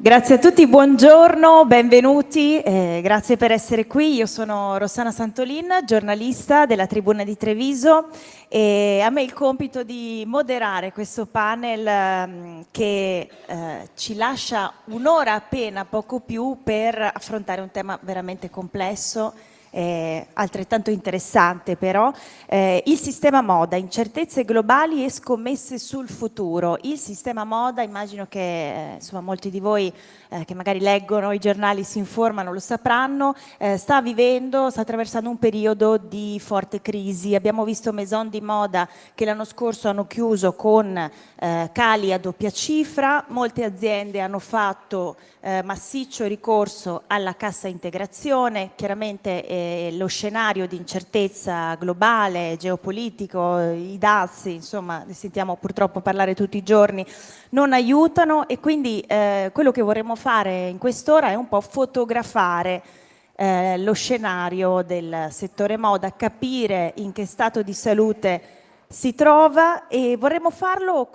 Grazie a tutti, buongiorno, benvenuti, grazie per essere qui. Io sono Rossana Santolin, giornalista della Tribuna di Treviso e a me il compito di moderare questo panel che ci lascia un'ora appena, poco più, per affrontare un tema veramente complesso, altrettanto interessante però, il sistema moda, incertezze globali e scommesse sul futuro. Il sistema moda, immagino che insomma, molti di voi che magari leggono i giornali, si informano, lo sapranno, sta attraversando un periodo di forte crisi. Abbiamo visto maison di moda che l'anno scorso hanno chiuso con cali a doppia cifra, molte aziende hanno fatto massiccio ricorso alla cassa integrazione, chiaramente lo scenario di incertezza globale, geopolitico, i dazi, insomma ne sentiamo purtroppo parlare tutti i giorni, non aiutano e quindi quello che vorremmo fare in quest'ora è un po' fotografare lo scenario del settore moda, capire in che stato di salute si trova e vorremmo farlo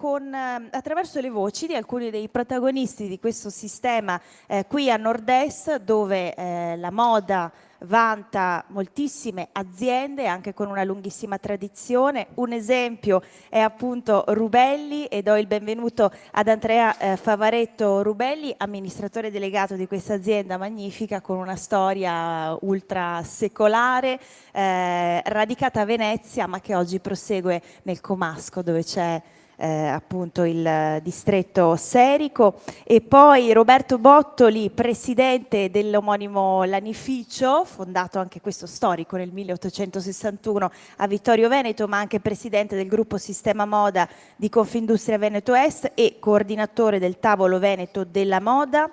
attraverso le voci di alcuni dei protagonisti di questo sistema qui a Nord-Est, dove la moda vanta moltissime aziende anche con una lunghissima tradizione. Un esempio è appunto Rubelli e do il benvenuto ad Andrea Favaretto Rubelli, amministratore delegato di questa azienda magnifica con una storia ultra secolare, radicata a Venezia ma che oggi prosegue nel Comasco dove c'è appunto il distretto serico, e poi Roberto Bottoli, presidente dell'omonimo Lanificio, fondato anche questo storico nel 1861 a Vittorio Veneto, ma anche presidente del gruppo Sistema Moda di Confindustria Veneto Est e coordinatore del tavolo Veneto della moda.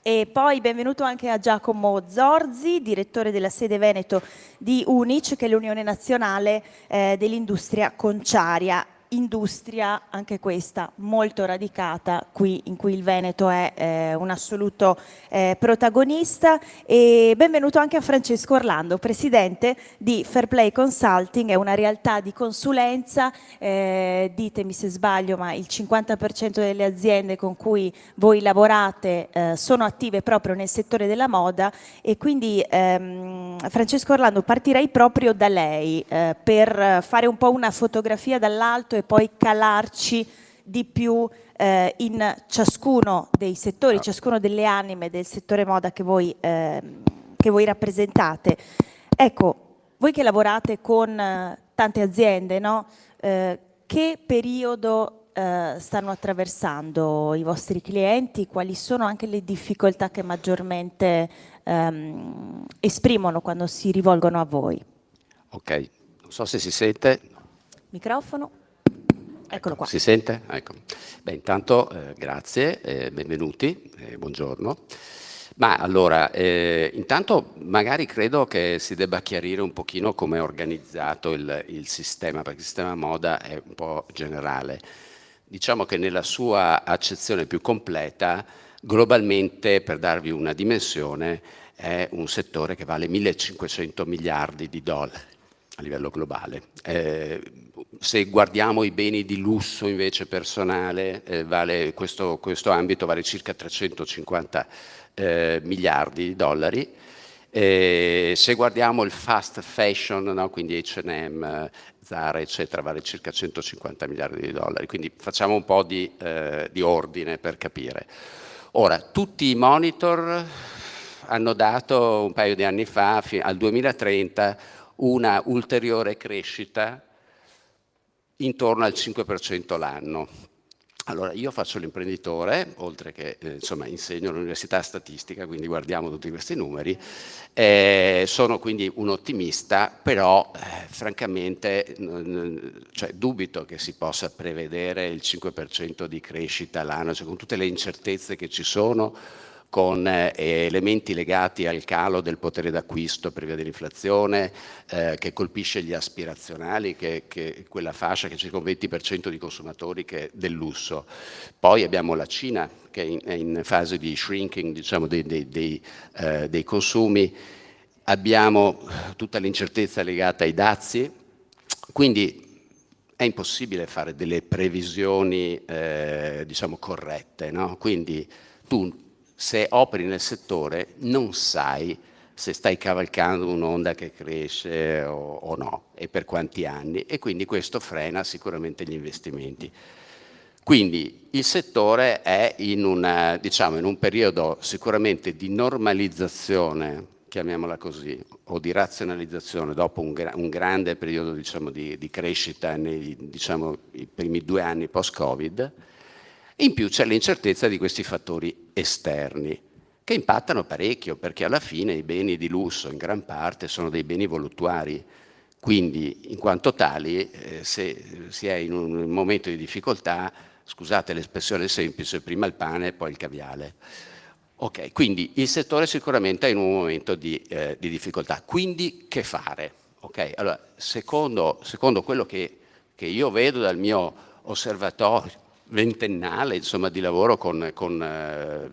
E poi benvenuto anche a Giacomo Zorzi, direttore della sede Veneto di UNIC, che è l'Unione Nazionale dell'Industria Conciaria. Industria, anche questa, molto radicata qui, in cui il Veneto è un assoluto protagonista. E benvenuto anche a Francesco Orlando, presidente di Fair Play Consulting, è una realtà di consulenza, ditemi se sbaglio, ma il 50% delle aziende con cui voi lavorate sono attive proprio nel settore della moda e quindi Francesco Orlando partirei proprio da lei per fare un po' una fotografia dall'alto e poi calarci di più in ciascuno dei settori, ciascuno delle anime del settore moda che voi rappresentate. Ecco, voi che lavorate con tante aziende, no? che periodo stanno attraversando i vostri clienti? Quali sono anche le difficoltà che maggiormente esprimono quando si rivolgono a voi? Ok, non so se si sente. Microfono? Eccolo qua. Si sente? Ecco. Beh, intanto grazie, benvenuti, buongiorno. Ma allora, intanto magari credo che si debba chiarire un pochino come è organizzato il sistema, perché il sistema moda è un po' generale. Diciamo che nella sua accezione più completa, globalmente, per darvi una dimensione, è un settore che vale 1.500 miliardi di dollari a livello globale. Se guardiamo i beni di lusso invece personale, questo ambito vale circa 350 miliardi di dollari. Se guardiamo il fast fashion, no? Quindi H&M, Zara, eccetera, vale circa 150 miliardi di dollari. Quindi facciamo un po' di ordine per capire. Ora, tutti i monitor hanno dato un paio di anni fa, al 2030, una ulteriore crescita intorno al 5% l'anno. Allora, io faccio l'imprenditore, oltre che insomma, insegno all'università statistica, quindi guardiamo tutti questi numeri, sono quindi un ottimista, però francamente cioè, dubito che si possa prevedere il 5% di crescita l'anno, cioè, con tutte le incertezze che ci sono, con elementi legati al calo del potere d'acquisto per via dell'inflazione, che colpisce gli aspirazionali, che è quella fascia che c'è circa un 20% di consumatori che è del lusso. Poi abbiamo la Cina che è in fase di shrinking, diciamo, dei consumi. Abbiamo tutta l'incertezza legata ai dazi, quindi è impossibile fare delle previsioni diciamo corrette, no? Quindi tu se operi nel settore non sai se stai cavalcando un'onda che cresce o no e per quanti anni, e quindi questo frena sicuramente gli investimenti. Quindi il settore è diciamo, in un periodo sicuramente di normalizzazione, chiamiamola così, o di razionalizzazione dopo un grande periodo diciamo, di crescita nei diciamo, i primi 2 anni post-Covid. In più c'è l'incertezza di questi fattori esterni che impattano parecchio, perché alla fine i beni di lusso in gran parte sono dei beni voluttuari, quindi in quanto tali se si è in un momento di difficoltà, scusate l'espressione semplice, prima il pane e poi il caviale. Ok, quindi il settore sicuramente è in un momento di difficoltà, quindi che fare? Okay? Allora, secondo quello che io vedo dal mio osservatorio ventennale, insomma, di lavoro con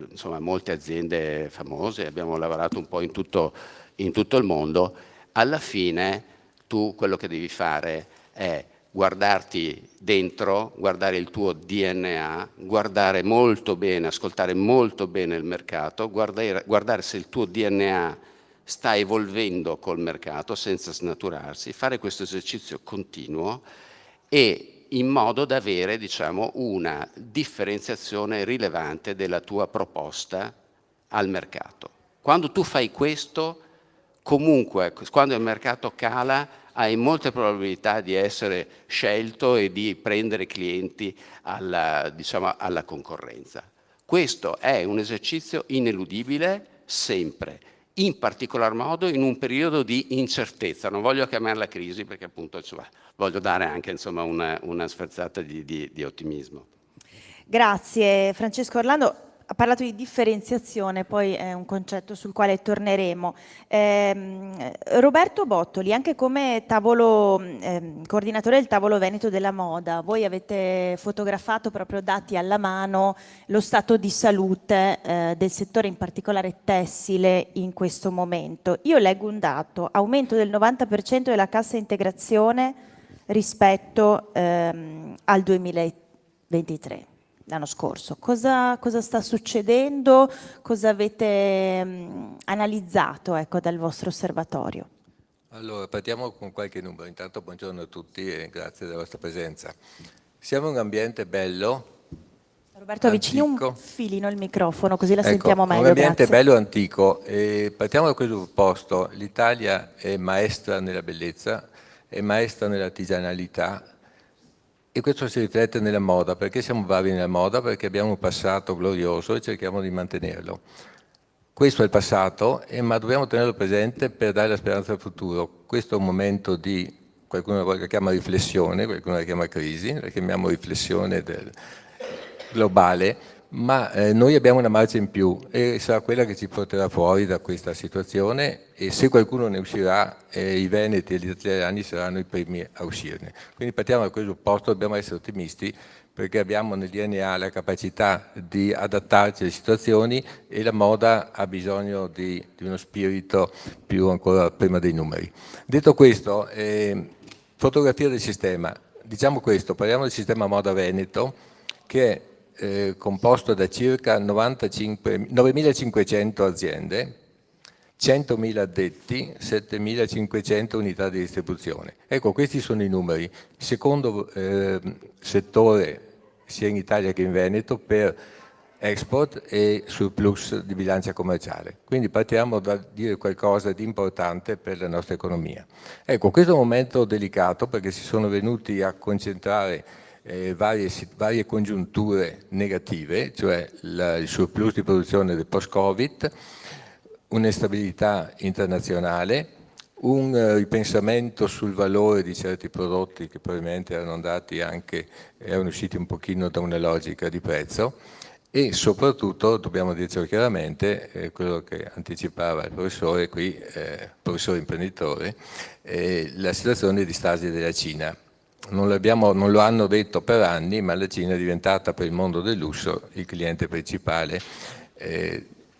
insomma, molte aziende famose, abbiamo lavorato un po' in tutto il mondo, alla fine tu quello che devi fare è guardarti dentro, guardare il tuo DNA, guardare molto bene, ascoltare molto bene il mercato, guardare se il tuo DNA sta evolvendo col mercato senza snaturarsi, fare questo esercizio continuo e in modo da avere, diciamo, una differenziazione rilevante della tua proposta al mercato. Quando tu fai questo, comunque, quando il mercato cala, hai molte probabilità di essere scelto e di prendere clienti diciamo, alla concorrenza. Questo è un esercizio ineludibile sempre, in particolar modo in un periodo di incertezza. Non voglio chiamarla crisi perché appunto insomma, voglio dare anche insomma, una sferzata di ottimismo. Grazie Francesco Orlando. Ha parlato di differenziazione, poi è un concetto sul quale torneremo. Roberto Bottoli, anche come coordinatore del tavolo Veneto della moda, voi avete fotografato proprio dati alla mano lo stato di salute del settore, in particolare tessile, in questo momento. Io leggo un dato: aumento del 90% della cassa integrazione rispetto al 2023. L'anno scorso. Cosa sta succedendo? Cosa avete analizzato, ecco, dal vostro osservatorio? Allora, partiamo con qualche numero. Intanto buongiorno a tutti e grazie della vostra presenza. Siamo in un ambiente bello. Roberto, avvicini un filino il microfono, così la sentiamo meglio. Un ambiente grazie. bello antico. E partiamo da questo presupposto. L'Italia è maestra nella bellezza, è maestra nell'artigianalità, E questo si riflette nella moda. Perché siamo bravi nella moda? Perché abbiamo un passato glorioso e cerchiamo di mantenerlo. Questo è il passato, ma dobbiamo tenerlo presente per dare la speranza al futuro. Questo è un momento di, qualcuno la chiama riflessione, qualcuno la chiama crisi, la chiamiamo riflessione globale, ma noi abbiamo una marcia in più e sarà quella che ci porterà fuori da questa situazione, e se qualcuno ne uscirà, i veneti e gli italiani saranno i primi a uscirne. Quindi partiamo da questo posto, dobbiamo essere ottimisti, perché abbiamo nel DNA la capacità di adattarci alle situazioni, e la moda ha bisogno di uno spirito più ancora prima dei numeri. Detto questo, fotografia del sistema. Diciamo questo, parliamo del sistema moda veneto, che è composto da circa 9.500 aziende, 100.000 addetti, 7.500 unità di distribuzione. Ecco, questi sono i numeri. Il secondo settore, sia in Italia che in Veneto, per export e surplus di bilancia commerciale. Quindi partiamo da dire qualcosa di importante per la nostra economia. Ecco, questo è un momento delicato perché si sono venuti a concentrare varie congiunture negative, cioè il surplus di produzione del post-Covid, un'instabilità internazionale, un ripensamento sul valore di certi prodotti che probabilmente erano usciti un pochino da una logica di prezzo, e soprattutto, dobbiamo dircelo chiaramente, quello che anticipava il professore qui, professore imprenditore, la situazione di stasi della Cina. Non lo hanno detto per anni, ma la Cina è diventata per il mondo del lusso il cliente principale,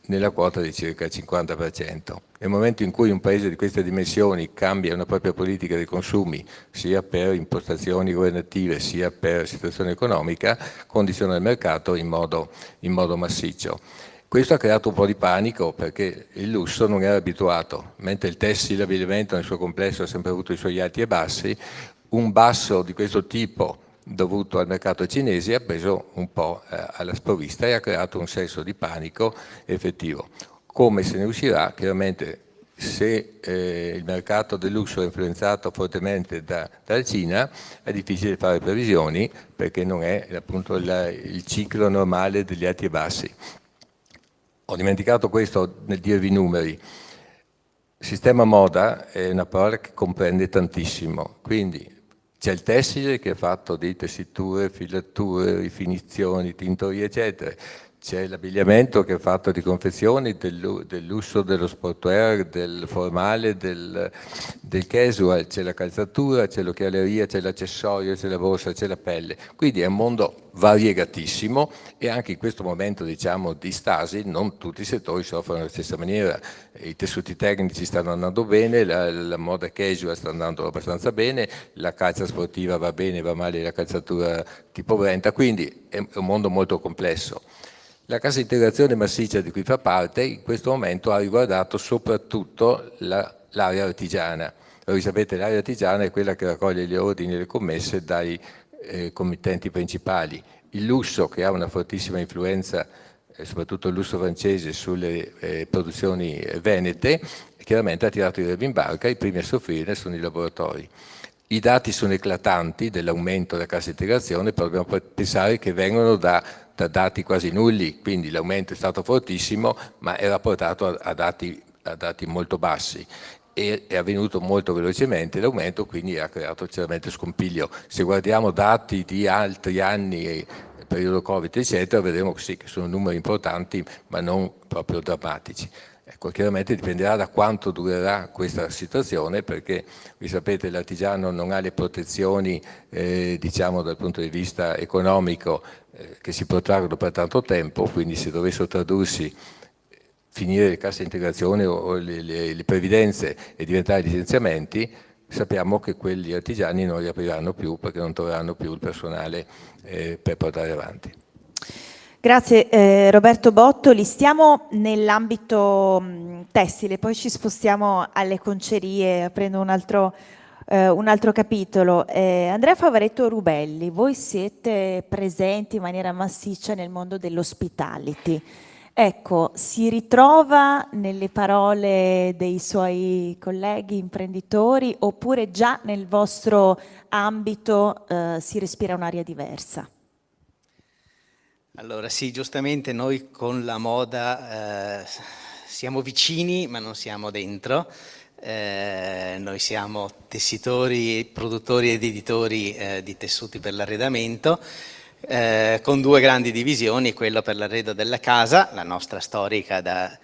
nella quota di circa il 50%. Nel momento in cui un paese di queste dimensioni cambia una propria politica dei consumi, sia per impostazioni governative sia per situazione economica, condiziona il mercato in modo massiccio. Questo ha creato un po' di panico perché il lusso non era abituato, mentre il tessile e l'abbigliamento nel suo complesso ha sempre avuto i suoi alti e bassi. Un basso di questo tipo dovuto al mercato cinese ha preso un po' alla sprovvista e ha creato un senso di panico effettivo. Come se ne uscirà? Chiaramente, se il mercato del lusso è influenzato fortemente dalla Cina, è difficile fare previsioni perché non è appunto il ciclo normale degli alti e bassi. Ho dimenticato questo nel dirvi i numeri. Sistema moda è una parola che comprende tantissimo, quindi c'è il tessile che è fatto di tessiture, filature, rifinizioni, tintorie, eccetera. C'è l'abbigliamento che è fatto di confezioni, del lusso, dello sportwear, del formale, del casual, c'è la calzatura, c'è l'occhialeria, c'è l'accessorio, c'è la borsa, c'è la pelle. Quindi è un mondo variegatissimo, e anche in questo momento, diciamo, di stasi non tutti i settori soffrono alla stessa maniera. I tessuti tecnici stanno andando bene, la moda casual sta andando abbastanza bene, la calza sportiva va bene, va male la calzatura tipo Brenta, quindi è un mondo molto complesso. La cassa integrazione massiccia di cui fa parte in questo momento ha riguardato soprattutto l'area artigiana. Voi sapete, l'area artigiana è quella che raccoglie gli ordini e le commesse dai committenti principali. Il lusso, che ha una fortissima influenza, soprattutto il lusso francese, sulle produzioni venete, chiaramente ha tirato i remi in barca. I primi a soffrire sono i laboratori. I dati sono eclatanti dell'aumento della cassa integrazione, però dobbiamo pensare che vengono da dati quasi nulli, quindi l'aumento è stato fortissimo, ma è rapportato a dati molto bassi. È avvenuto molto velocemente l'aumento, quindi ha creato certamente scompiglio. Se guardiamo dati di altri anni, periodo Covid, eccetera, vedremo che sì, che sono numeri importanti, ma non proprio drammatici. Ecco, chiaramente dipenderà da quanto durerà questa situazione, perché vi sapete l'artigiano non ha le protezioni diciamo dal punto di vista economico che si protraggono per tanto tempo, quindi se dovessero tradursi, finire le casse integrazione o le previdenze e diventare licenziamenti, sappiamo che quelli artigiani non riapriranno più perché non troveranno più il personale per portare avanti. Grazie Roberto Bottoli. Stiamo nell'ambito tessile, poi ci spostiamo alle concerie, prendo un altro capitolo. Andrea Favaretto Rubelli, voi siete presenti in maniera massiccia nel mondo dell'hospitality. Ecco, si ritrova nelle parole dei suoi colleghi imprenditori oppure già nel vostro ambito si respira un'aria diversa? Allora sì, giustamente noi con la moda siamo vicini ma non siamo dentro. Noi siamo tessitori, produttori ed editori di tessuti per l'arredamento, con due grandi divisioni, quella per l'arredo della casa, la nostra storica da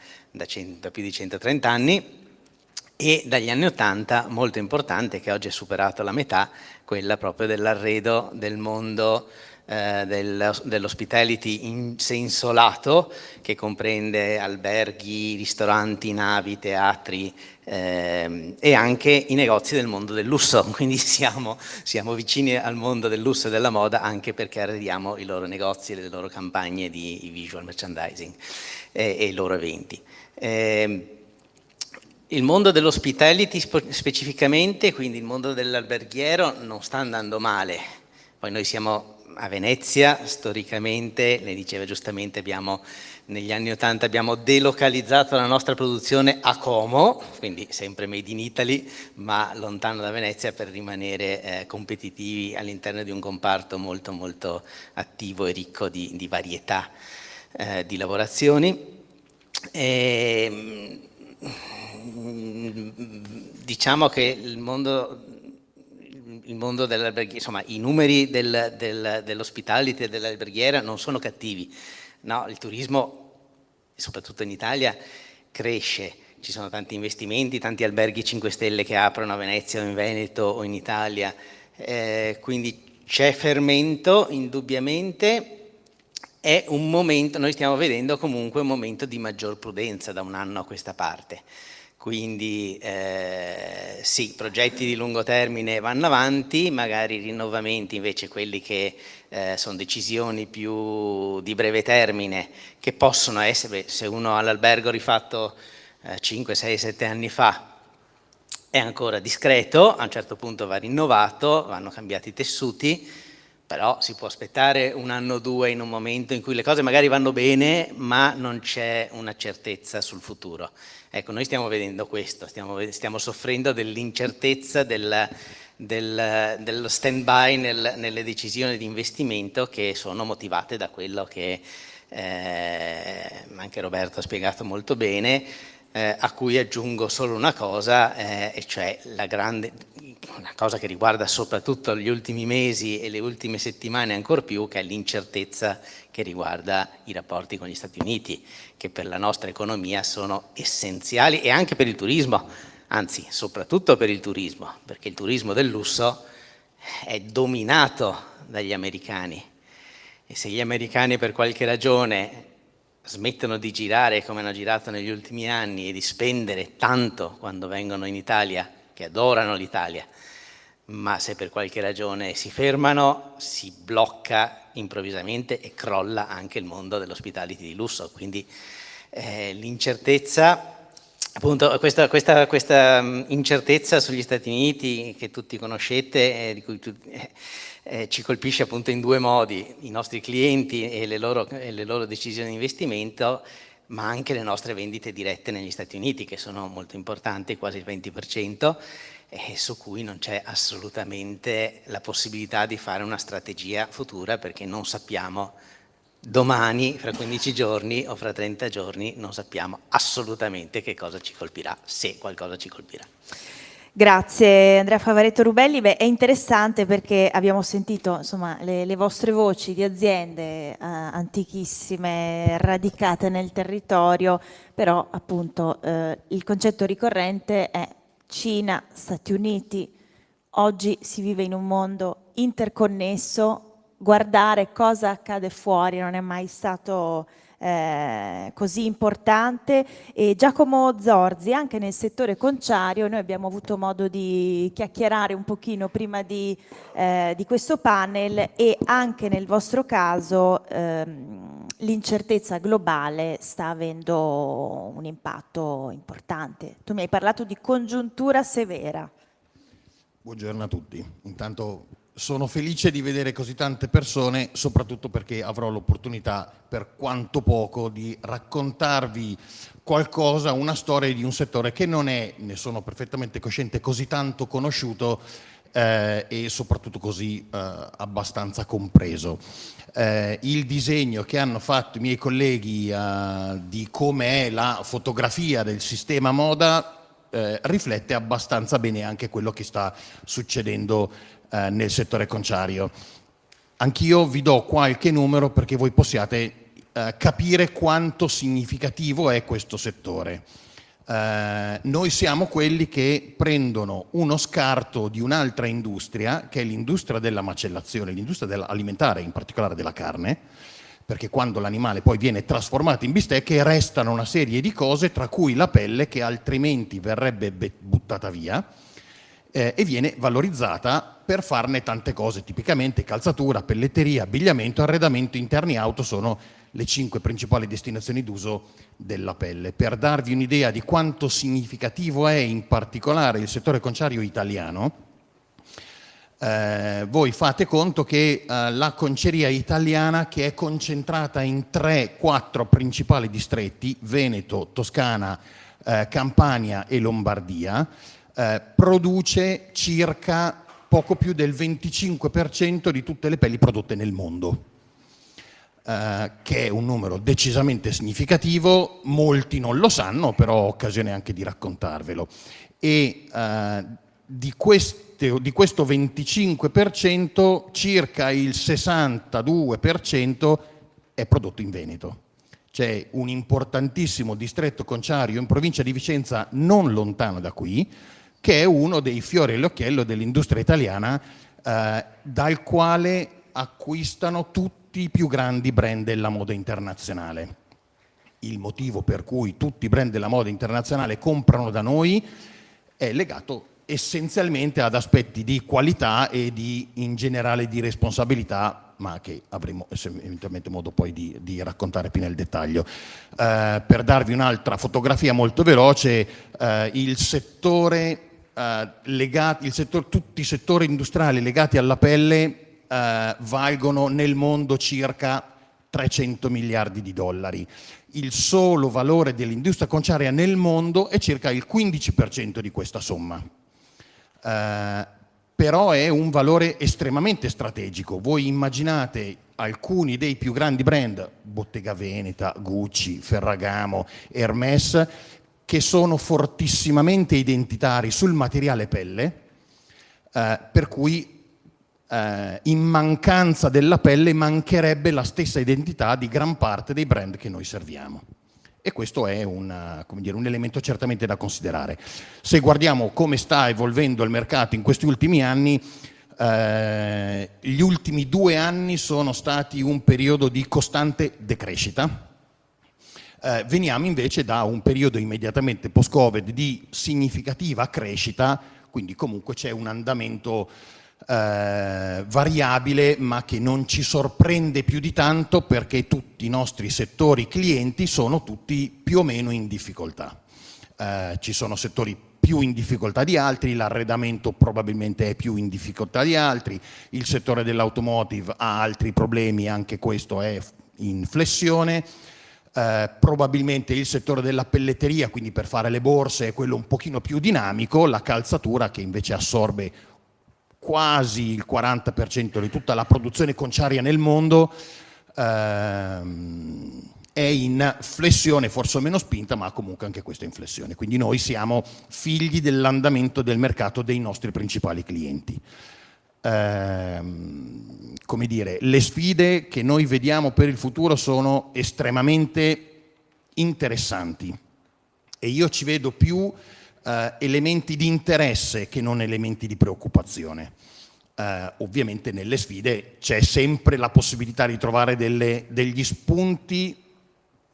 più di 130 anni, e dagli anni 80, molto importante, che oggi è superato la metà, quella proprio dell'arredo del mondo dell'hospitality in senso lato, che comprende alberghi, ristoranti, navi, teatri e anche i negozi del mondo del lusso. Quindi siamo vicini al mondo del lusso e della moda anche perché arrediamo i loro negozi e le loro campagne di visual merchandising e i loro eventi. Il mondo dell'hospitality specificamente, quindi il mondo dell'alberghiero, non sta andando male. Poi noi siamo a Venezia, storicamente, lei diceva giustamente, negli anni '80 abbiamo delocalizzato la nostra produzione a Como, quindi sempre made in Italy, ma lontano da Venezia per rimanere competitivi all'interno di un comparto molto molto attivo e ricco di varietà di lavorazioni. Diciamo che il mondo dell'alberghiera, insomma, i numeri dell'hospitality e dell'alberghiera non sono cattivi, no? Il turismo, soprattutto in Italia, cresce, ci sono tanti investimenti, tanti alberghi 5 stelle che aprono a Venezia o in Veneto o in Italia, quindi c'è fermento, indubbiamente. È un momento, noi stiamo vedendo comunque un momento di maggior prudenza da un anno a questa parte. Quindi sì, progetti di lungo termine vanno avanti, magari rinnovamenti invece quelli che sono decisioni più di breve termine, che possono essere, se uno ha l'albergo rifatto 5, 6, 7 anni fa, è ancora discreto, a un certo punto va rinnovato, vanno cambiati i tessuti, però si può aspettare un anno o due in un momento in cui le cose magari vanno bene, ma non c'è una certezza sul futuro. Ecco, noi stiamo vedendo questo, stiamo soffrendo dell'incertezza, dello stand-by nelle decisioni di investimento che sono motivate da quello che anche Roberto ha spiegato molto bene, a cui aggiungo solo una cosa, e cioè una cosa che riguarda soprattutto gli ultimi mesi e le ultime settimane ancor più, che è l'incertezza che riguarda i rapporti con gli Stati Uniti, che per la nostra economia sono essenziali e anche per il turismo, anzi soprattutto per il turismo, perché il turismo del lusso è dominato dagli americani e se gli americani per qualche ragione smettono di girare come hanno girato negli ultimi anni e di spendere tanto quando vengono in Italia, che adorano l'Italia, ma se per qualche ragione si fermano, si blocca improvvisamente e crolla anche il mondo dell'hospitality di lusso. Quindi l'incertezza, appunto questa incertezza sugli Stati Uniti che tutti conoscete, di cui ci colpisce appunto in due modi, i nostri clienti e le loro decisioni di investimento, ma anche le nostre vendite dirette negli Stati Uniti, che sono molto importanti, quasi il 20%, e su cui non c'è assolutamente la possibilità di fare una strategia futura, perché non sappiamo domani, fra 15 giorni o fra 30 giorni, non sappiamo assolutamente che cosa ci colpirà, se qualcosa ci colpirà. Grazie Andrea Favaretto Rubelli. Beh, è interessante perché abbiamo sentito insomma, le vostre voci di aziende antichissime, radicate nel territorio, però appunto il concetto ricorrente è Cina, Stati Uniti. Oggi si vive in un mondo interconnesso, guardare cosa accade fuori non è mai stato così importante. E Giacomo Zorzi, anche nel settore conciario, noi abbiamo avuto modo di chiacchierare un pochino prima di questo panel, e anche nel vostro caso l'incertezza globale sta avendo un impatto importante. Tu mi hai parlato di congiuntura severa. Buongiorno a tutti. Intanto sono felice di vedere così tante persone, soprattutto perché avrò l'opportunità, per quanto poco, di raccontarvi qualcosa, una storia di un settore che non è, ne sono perfettamente cosciente, così tanto conosciuto e soprattutto così abbastanza compreso. Il disegno che hanno fatto i miei colleghi di come è la fotografia del sistema moda riflette abbastanza bene anche quello che sta succedendo nel settore conciario. Anch'io vi do qualche numero perché voi possiate capire quanto significativo è questo settore. Noi siamo quelli che prendono uno scarto di un'altra industria, che è l'industria della macellazione, l'industria alimentare, in particolare della carne, perché quando l'animale poi viene trasformato in bistecche restano una serie di cose, tra cui la pelle, che altrimenti verrebbe buttata via e viene valorizzata per farne tante cose, tipicamente calzatura, pelletteria, abbigliamento, arredamento, interni auto sono le 5 principali destinazioni d'uso della pelle. Per darvi un'idea di quanto significativo è in particolare il settore conciario italiano, voi fate conto che la conceria italiana, che è concentrata in 3-4 principali distretti, Veneto, Toscana, Campania e Lombardia, produce circa poco più del 25% di tutte le pelli prodotte nel mondo, che è un numero decisamente significativo. Molti non lo sanno, però ho occasione anche di raccontarvelo. E di questo 25% circa il 62% è prodotto in Veneto. C'è un importantissimo distretto conciario in provincia di Vicenza, non lontano da qui, che è uno dei fiori all'occhiello dell'industria italiana, dal quale acquistano tutti i più grandi brand della moda internazionale. Il motivo per cui tutti i brand della moda internazionale comprano da noi è legato essenzialmente ad aspetti di qualità e in generale di responsabilità, ma che avremo eventualmente modo poi di raccontare più nel dettaglio. Per darvi un'altra fotografia molto veloce, tutti i settori industriali legati alla pelle valgono nel mondo circa 300 miliardi di dollari. Il solo valore dell'industria conciaria nel mondo è circa il 15% di questa somma. Però è un valore estremamente strategico. Voi immaginate alcuni dei più grandi brand, Bottega Veneta, Gucci, Ferragamo, Hermès, che sono fortissimamente identitari sul materiale pelle, per cui in mancanza della pelle mancherebbe la stessa identità di gran parte dei brand che noi serviamo. E questo è un elemento certamente da considerare. Se guardiamo come sta evolvendo il mercato in questi ultimi anni, gli ultimi 2 anni sono stati un periodo di costante decrescita. Veniamo invece da un periodo immediatamente post-Covid di significativa crescita, quindi comunque c'è un andamento variabile, ma che non ci sorprende più di tanto, perché tutti i nostri settori clienti sono tutti più o meno in difficoltà. Ci sono settori più in difficoltà di altri, l'arredamento probabilmente è più in difficoltà di altri, il settore dell'automotive ha altri problemi, anche questo è in flessione. Probabilmente il settore della pelletteria, quindi per fare le borse, è quello un pochino più dinamico, la calzatura, che invece assorbe quasi il 40% di tutta la produzione conciaria nel mondo, è in flessione, forse meno spinta, ma comunque anche questo è in flessione. Quindi noi siamo figli dell'andamento del mercato dei nostri principali clienti. Come dire, le sfide che noi vediamo per il futuro sono estremamente interessanti e io ci vedo più elementi di interesse che non elementi di preoccupazione. Ovviamente nelle sfide c'è sempre la possibilità di trovare degli spunti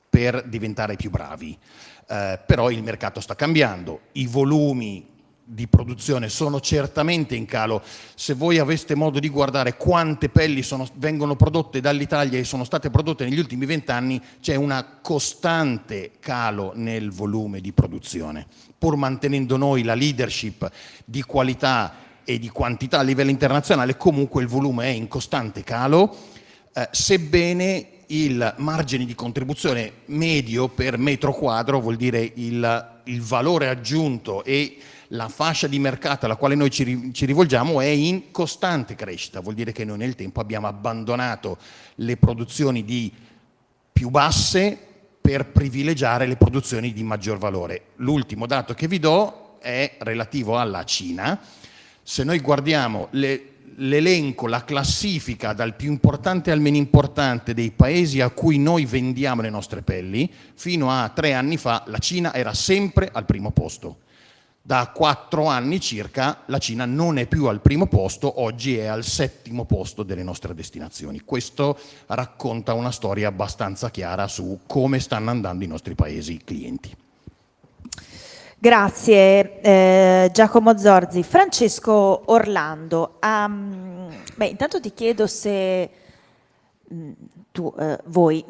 per diventare più bravi, però il mercato sta cambiando, i volumi di produzione sono certamente in calo. Se voi aveste modo di guardare quante pelli vengono prodotte dall'Italia e sono state prodotte negli ultimi 20 anni, c'è una costante calo nel volume di produzione. Pur mantenendo noi la leadership di qualità e di quantità a livello internazionale, comunque il volume è in costante calo, sebbene il margine di contribuzione medio per metro quadro, vuol dire il valore aggiunto e la fascia di mercato alla quale noi ci rivolgiamo, è in costante crescita. Vuol dire che noi nel tempo abbiamo abbandonato le produzioni di più basse per privilegiare le produzioni di maggior valore. L'ultimo dato che vi do è relativo alla Cina. Se noi guardiamo l'elenco, la classifica dal più importante al meno importante dei paesi a cui noi vendiamo le nostre pelli, fino a 3 anni fa la Cina era sempre al primo posto. Da 4 anni circa la Cina non è più al primo posto, oggi è al 7° posto delle nostre destinazioni. Questo racconta una storia abbastanza chiara su come stanno andando i nostri paesi clienti. Grazie Giacomo Zorzi. Francesco Orlando, intanto ti chiedo se voi,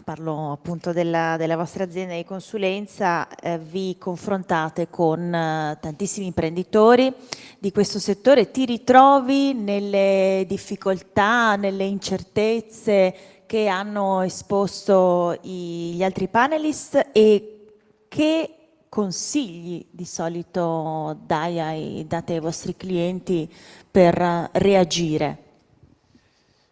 parlo appunto della vostra azienda di consulenza, vi confrontate con tantissimi imprenditori di questo settore, ti ritrovi nelle difficoltà, nelle incertezze che hanno esposto gli altri panelist, e che consigli di solito date ai vostri clienti per reagire?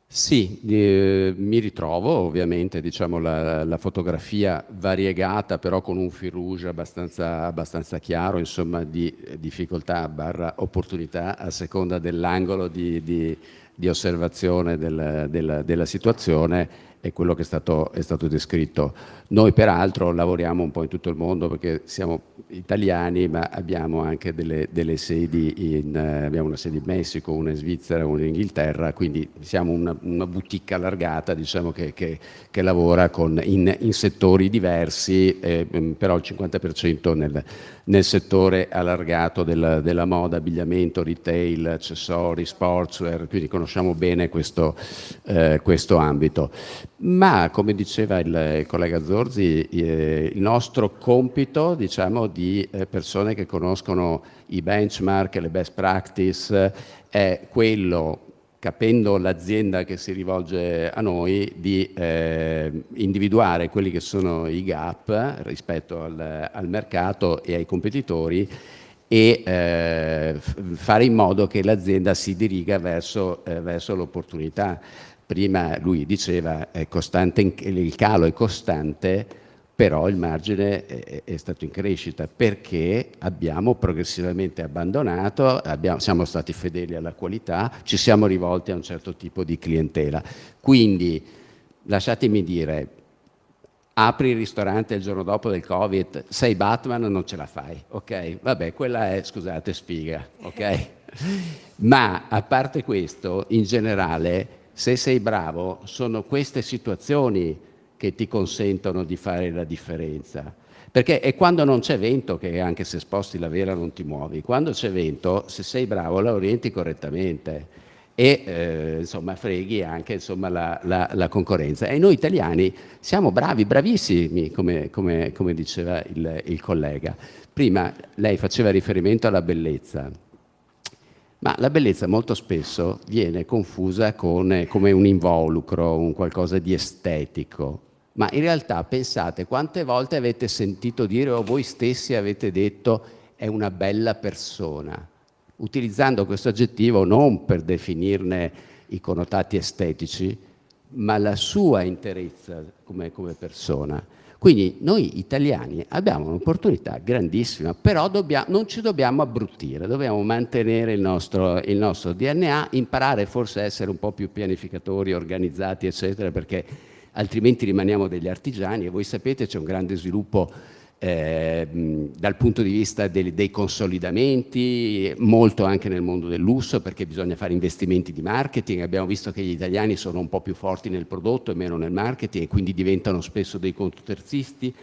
Sì, mi ritrovo ovviamente, diciamo, la fotografia variegata, però con un fil rouge abbastanza chiaro, insomma, di difficoltà / opportunità a seconda dell'angolo di osservazione della situazione, è quello che è stato descritto. Noi peraltro lavoriamo un po' in tutto il mondo, perché siamo italiani, ma abbiamo anche delle sedi abbiamo una sede in Messico, una in Svizzera, una in Inghilterra, quindi siamo una boutique allargata, diciamo, che lavora in settori diversi, però il 50% nel settore allargato della moda, abbigliamento, retail, accessori, sportswear, quindi conosciamo bene questo ambito. Ma come diceva il collega Zorzi, il nostro compito, diciamo, di persone che conoscono i benchmark e le best practice, è quello, capendo l'azienda che si rivolge a noi, di individuare quelli che sono i gap rispetto al mercato e ai competitori, e fare in modo che l'azienda si diriga verso l'opportunità. Prima lui diceva il calo è costante, però il margine è stato in crescita, perché abbiamo progressivamente abbandonato, siamo stati fedeli alla qualità, ci siamo rivolti a un certo tipo di clientela. Quindi lasciatemi dire, apri il ristorante il giorno dopo del Covid, sei Batman, non ce la fai, ok? Vabbè, quella è, scusate, sfiga, ok? Ma a parte questo, in generale, se sei bravo, sono queste situazioni che ti consentono di fare la differenza. Perché è quando non c'è vento che, anche se sposti la vela, non ti muovi. Quando c'è vento, se sei bravo, la orienti correttamente e insomma freghi anche, insomma, la concorrenza. E noi italiani siamo bravi, bravissimi, come diceva il collega. Prima lei faceva riferimento alla bellezza. Ma la bellezza molto spesso viene confusa come un involucro, un qualcosa di estetico. Ma in realtà pensate quante volte avete sentito dire, o voi stessi avete detto, è una bella persona, utilizzando questo aggettivo non per definirne i connotati estetici, ma la sua interezza come persona. Quindi noi italiani abbiamo un'opportunità grandissima, però non ci dobbiamo abbruttire, dobbiamo mantenere il nostro DNA, imparare forse a essere un po' più pianificatori, organizzati, eccetera, perché altrimenti rimaniamo degli artigiani. E voi sapete, c'è un grande sviluppo dal punto di vista dei consolidamenti, molto anche nel mondo del lusso, perché bisogna fare investimenti di marketing. Abbiamo visto che gli italiani sono un po' più forti nel prodotto e meno nel marketing, e quindi diventano spesso dei contoterzisti,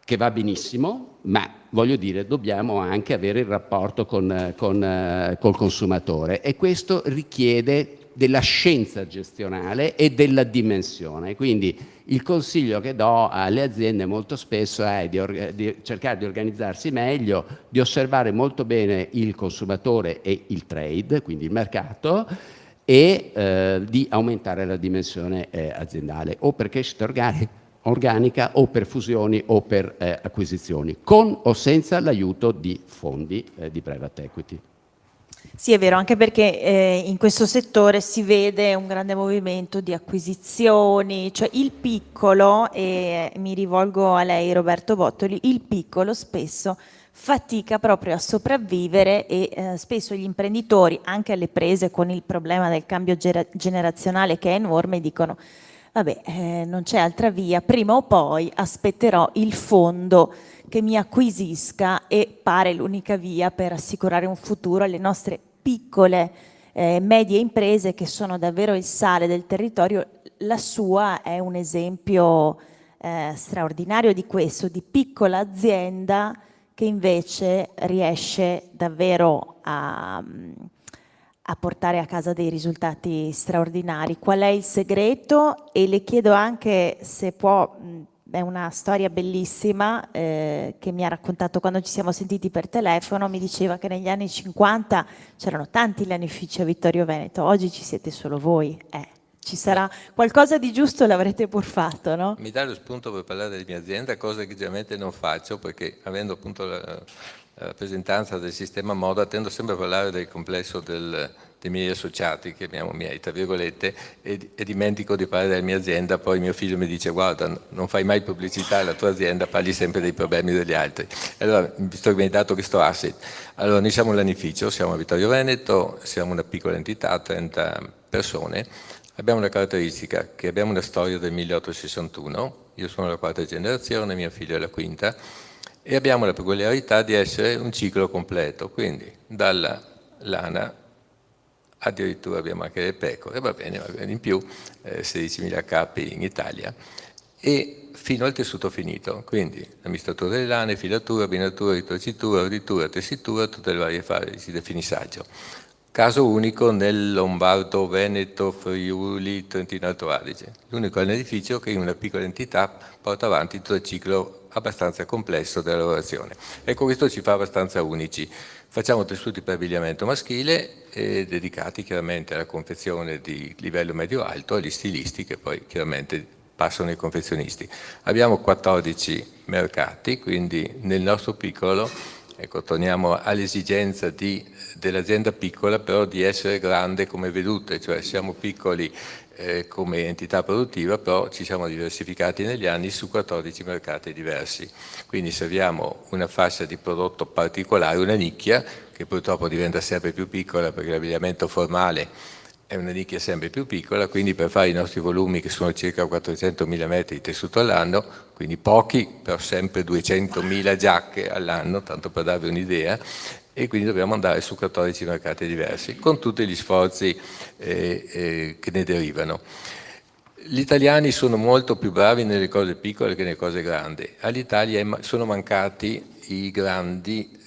che va benissimo, ma voglio dire, dobbiamo anche avere il rapporto col consumatore, e questo richiede della scienza gestionale e della dimensione. Quindi il consiglio che do alle aziende molto spesso è di cercare di organizzarsi meglio, di osservare molto bene il consumatore e il trade, quindi il mercato, e di aumentare la dimensione aziendale, o per crescita organica o per fusioni o per acquisizioni, con o senza l'aiuto di fondi di private equity. Sì, è vero, anche perché in questo settore si vede un grande movimento di acquisizioni, cioè il piccolo, e mi rivolgo a lei Roberto Bottoli, il piccolo spesso fatica proprio a sopravvivere e spesso gli imprenditori, anche alle prese con il problema del cambio generazionale che è enorme, dicono vabbè, non c'è altra via, prima o poi aspetterò il fondo che mi acquisisca e pare l'unica via per assicurare un futuro alle nostre piccole medie imprese che sono davvero il sale del territorio. La sua è un esempio straordinario di questo, di piccola azienda che invece riesce davvero a portare a casa dei risultati straordinari. Qual è il segreto? E le chiedo anche se può, è una storia bellissima che mi ha raccontato quando ci siamo sentiti per telefono, mi diceva che negli anni 50 c'erano tanti lanifici a Vittorio Veneto, oggi ci siete solo voi. Ci sarà qualcosa di giusto, l'avrete pur fatto, no? Mi dà lo spunto per parlare della mia azienda, cosa che generalmente non faccio, perché avendo appunto la rappresentanza del sistema moda tendo sempre a parlare del complesso dei miei associati, chiamiamo miei tra virgolette, e dimentico di parlare della mia azienda. Poi mio figlio mi dice guarda, non fai mai pubblicità alla tua azienda, parli sempre dei problemi degli altri. Allora, visto che mi hai dato questo asset, allora noi siamo un lanificio, siamo a Vittorio Veneto, siamo una piccola entità, 30 persone. Abbiamo una caratteristica, che abbiamo una storia del 1861, io sono la quarta generazione, mio figlio è la quinta, e abbiamo la peculiarità di essere un ciclo completo, quindi dalla lana, addirittura abbiamo anche le pecore, va bene in più, 16.000 capi in Italia, e fino al tessuto finito, quindi l'amministratore delle lane, filatura, binatura, ritorcitura, roditura, tessitura, tutte le varie fasi del finissaggio. Caso unico nel Lombardo, Veneto, Friuli, Trentino Alto Adige. L'unico edificio che in una piccola entità porta avanti tutto il ciclo abbastanza complesso della lavorazione. Ecco, questo ci fa abbastanza unici. Facciamo tessuti per abbigliamento maschile dedicati chiaramente alla confezione di livello medio-alto, agli stilisti che poi chiaramente passano ai confezionisti. Abbiamo 14 mercati, quindi nel nostro piccolo, ecco, torniamo all'esigenza dell'azienda piccola, però di essere grande come vedute, cioè siamo piccoli come entità produttiva, però ci siamo diversificati negli anni su 14 mercati diversi. Quindi serviamo una fascia di prodotto particolare, una nicchia, che purtroppo diventa sempre più piccola perché l'abbigliamento formale è una nicchia sempre più piccola, quindi per fare i nostri volumi, che sono circa 400.000 metri di tessuto all'anno, quindi pochi, però sempre 200.000 giacche all'anno, tanto per darvi un'idea, e quindi dobbiamo andare su 14 mercati diversi, con tutti gli sforzi che ne derivano. Gli italiani sono molto più bravi nelle cose piccole che nelle cose grandi. All'Italia sono mancati i grandi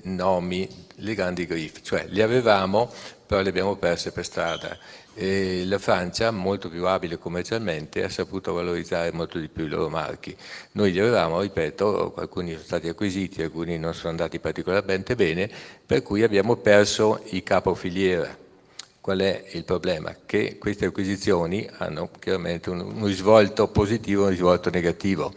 nomi, le grandi griffe, cioè li avevamo, però le abbiamo perse per strada. La Francia, molto più abile commercialmente, ha saputo valorizzare molto di più i loro marchi. Noi li avevamo, ripeto, alcuni sono stati acquisiti, alcuni non sono andati particolarmente bene, per cui abbiamo perso i capofiliera. Qual è il problema? Che queste acquisizioni hanno chiaramente uno svolto positivo e un risvolto negativo.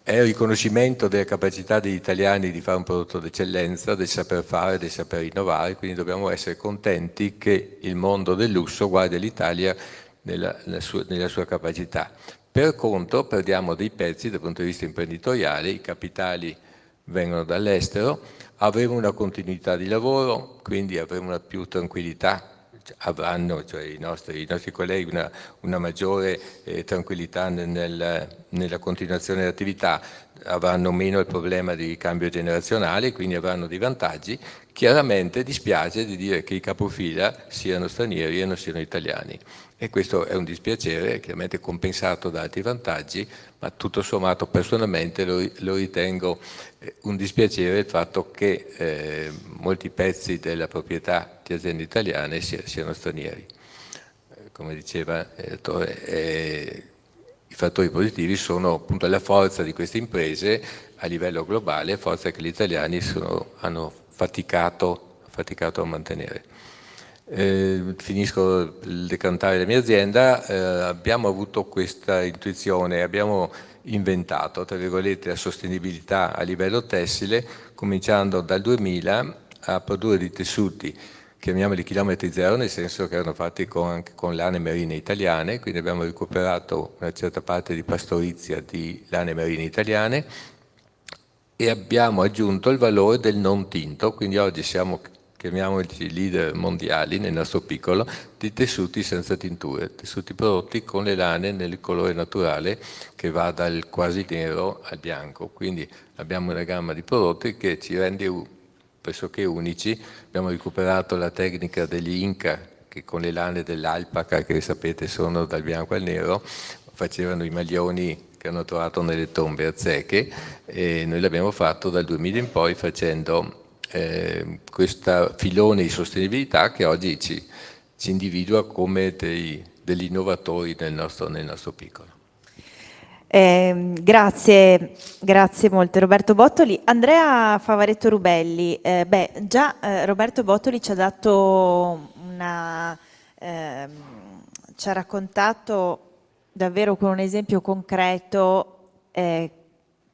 È il riconoscimento della capacità degli italiani di fare un prodotto d'eccellenza, del saper fare, del saper innovare, quindi dobbiamo essere contenti che il mondo del lusso guardi l'Italia nella sua capacità. Per contro perdiamo dei pezzi dal punto di vista imprenditoriale, i capitali vengono dall'estero, avremo una continuità di lavoro, quindi avremo una più tranquillità, avranno, cioè i nostri colleghi, una maggiore tranquillità nella continuazione dell'attività, avranno meno il problema di cambio generazionale, quindi avranno dei vantaggi. Chiaramente dispiace di dire che i capofila siano stranieri e non siano italiani, e questo è un dispiacere, chiaramente compensato da altri vantaggi, ma tutto sommato personalmente lo ritengo un dispiacere il fatto che molti pezzi della proprietà di aziende italiane siano stranieri. come diceva il dottore, i fattori positivi sono appunto la forza di queste imprese a livello globale, forza che gli italiani hanno faticato a mantenere. Finisco il decantare la mia azienda, abbiamo avuto questa intuizione, abbiamo inventato, tra virgolette, la sostenibilità a livello tessile, cominciando dal 2000 a produrre dei tessuti, chiamiamoli chilometri zero, nel senso che erano fatti anche con lane merine italiane, quindi abbiamo recuperato una certa parte di pastorizia di lane marine italiane e abbiamo aggiunto il valore del non tinto, quindi oggi siamo, chiamiamoci leader mondiali nel nostro piccolo, di tessuti senza tinture, tessuti prodotti con le lane nel colore naturale che va dal quasi nero al bianco, quindi abbiamo una gamma di prodotti che ci rende pressoché unici. Abbiamo recuperato la tecnica degli Inca che con le lane dell'alpaca, che sapete sono dal bianco al nero, facevano i maglioni che hanno trovato nelle tombe azteche, e noi l'abbiamo fatto dal 2000 in poi facendo questo filone di sostenibilità che oggi ci individua come degli innovatori nel nostro piccolo. Grazie molto Roberto Bottoli. Andrea Favaretto Rubelli, Roberto Bottoli ci ha dato ci ha raccontato davvero con un esempio concreto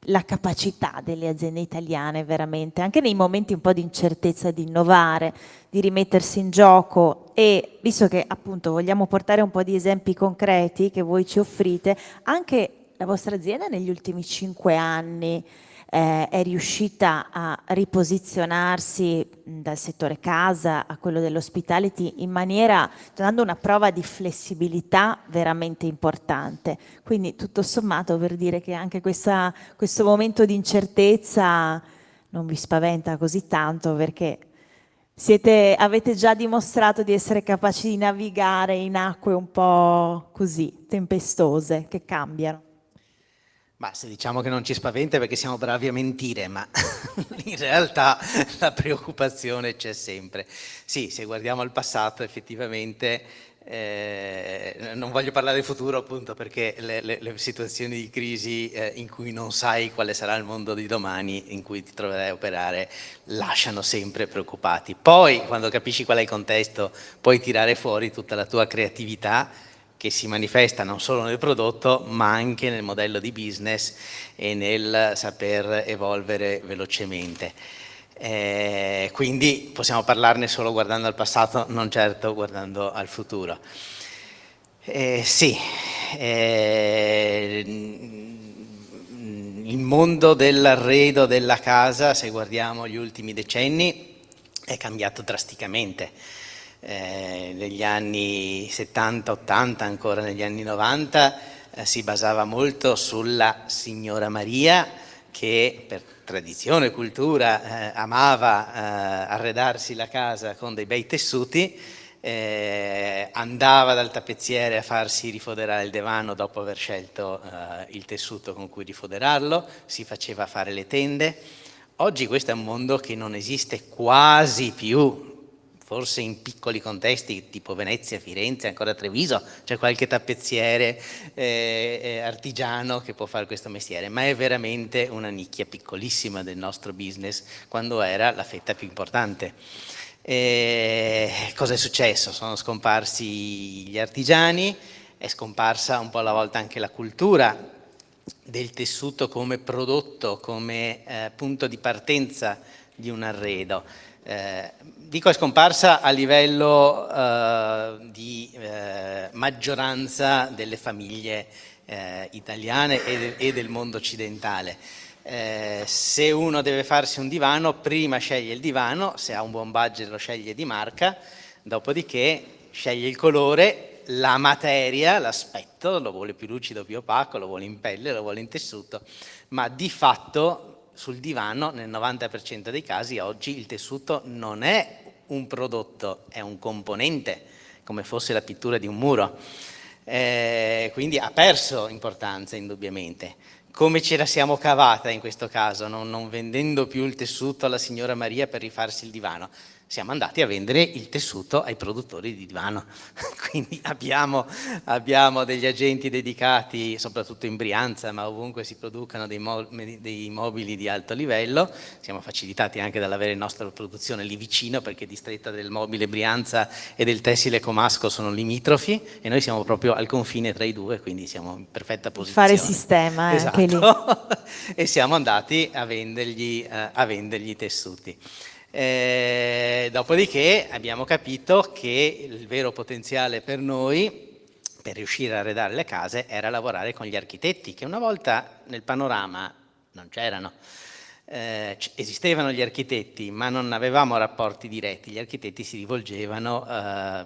la capacità delle aziende italiane veramente, anche nei momenti un po' di incertezza, di innovare, di rimettersi in gioco, e visto che appunto vogliamo portare un po' di esempi concreti che voi ci offrite, anche la vostra azienda negli ultimi 5 anni è riuscita a riposizionarsi dal settore casa a quello dell'hospitality in maniera, dando una prova di flessibilità veramente importante. Quindi tutto sommato, per dire che anche questo momento di incertezza non vi spaventa così tanto, perché avete già dimostrato di essere capaci di navigare in acque un po' così, tempestose, che cambiano. Ma se diciamo che non ci spaventa è perché siamo bravi a mentire, ma in realtà la preoccupazione c'è sempre. Sì, se guardiamo al passato effettivamente, non voglio parlare del futuro appunto perché le situazioni di crisi in cui non sai quale sarà il mondo di domani, in cui ti troverai a operare, lasciano sempre preoccupati. Poi quando capisci qual è il contesto puoi tirare fuori tutta la tua creatività, che si manifesta non solo nel prodotto ma anche nel modello di business e nel saper evolvere velocemente. Quindi possiamo parlarne solo guardando al passato, non certo guardando al futuro. Sì, il mondo dell'arredo della casa, se guardiamo gli ultimi decenni, è cambiato drasticamente. Negli anni 70-80, ancora negli anni 90, si basava molto sulla signora Maria che per tradizione e cultura amava arredarsi la casa con dei bei tessuti, andava dal tappezziere a farsi rifoderare il divano dopo aver scelto il tessuto con cui rifoderarlo, si faceva fare le tende. Oggi questo è un mondo che non esiste quasi più. Forse in piccoli contesti tipo Venezia, Firenze, ancora Treviso, c'è qualche tappezziere artigiano che può fare questo mestiere, ma è veramente una nicchia piccolissima del nostro business, quando era la fetta più importante. Cosa è successo? Sono scomparsi gli artigiani, è scomparsa un po' alla volta anche la cultura del tessuto come prodotto, come punto di partenza di un arredo. Dico è scomparsa a livello di maggioranza delle famiglie italiane e del mondo occidentale. Se uno deve farsi un divano, prima sceglie il divano, se ha un buon budget lo sceglie di marca, dopodiché sceglie il colore, la materia, l'aspetto, lo vuole più lucido, più opaco, lo vuole in pelle, lo vuole in tessuto, ma di fatto sul divano nel 90% dei casi oggi il tessuto non è un prodotto, è un componente, come fosse la pittura di un muro. Quindi ha perso importanza indubbiamente. Come ce la siamo cavata in questo caso, non vendendo più il tessuto alla signora Maria per rifarsi il divano? siamo andati a vendere il tessuto ai produttori di divano. Quindi abbiamo degli agenti dedicati, soprattutto in Brianza, ma ovunque si producano dei mobili di alto livello. Siamo facilitati anche dall'avere la nostra produzione lì vicino, perché Distretta del Mobile Brianza e del Tessile Comasco sono limitrofi e noi siamo proprio al confine tra i due, quindi siamo in perfetta posizione. Fare sistema, esatto. Anche lì. E siamo andati a vendergli i tessuti. Dopodiché abbiamo capito che il vero potenziale per noi, per riuscire a arredare le case, era lavorare con gli architetti, che una volta nel panorama non c'erano. Esistevano gli architetti, ma non avevamo rapporti diretti. Gli architetti si rivolgevano,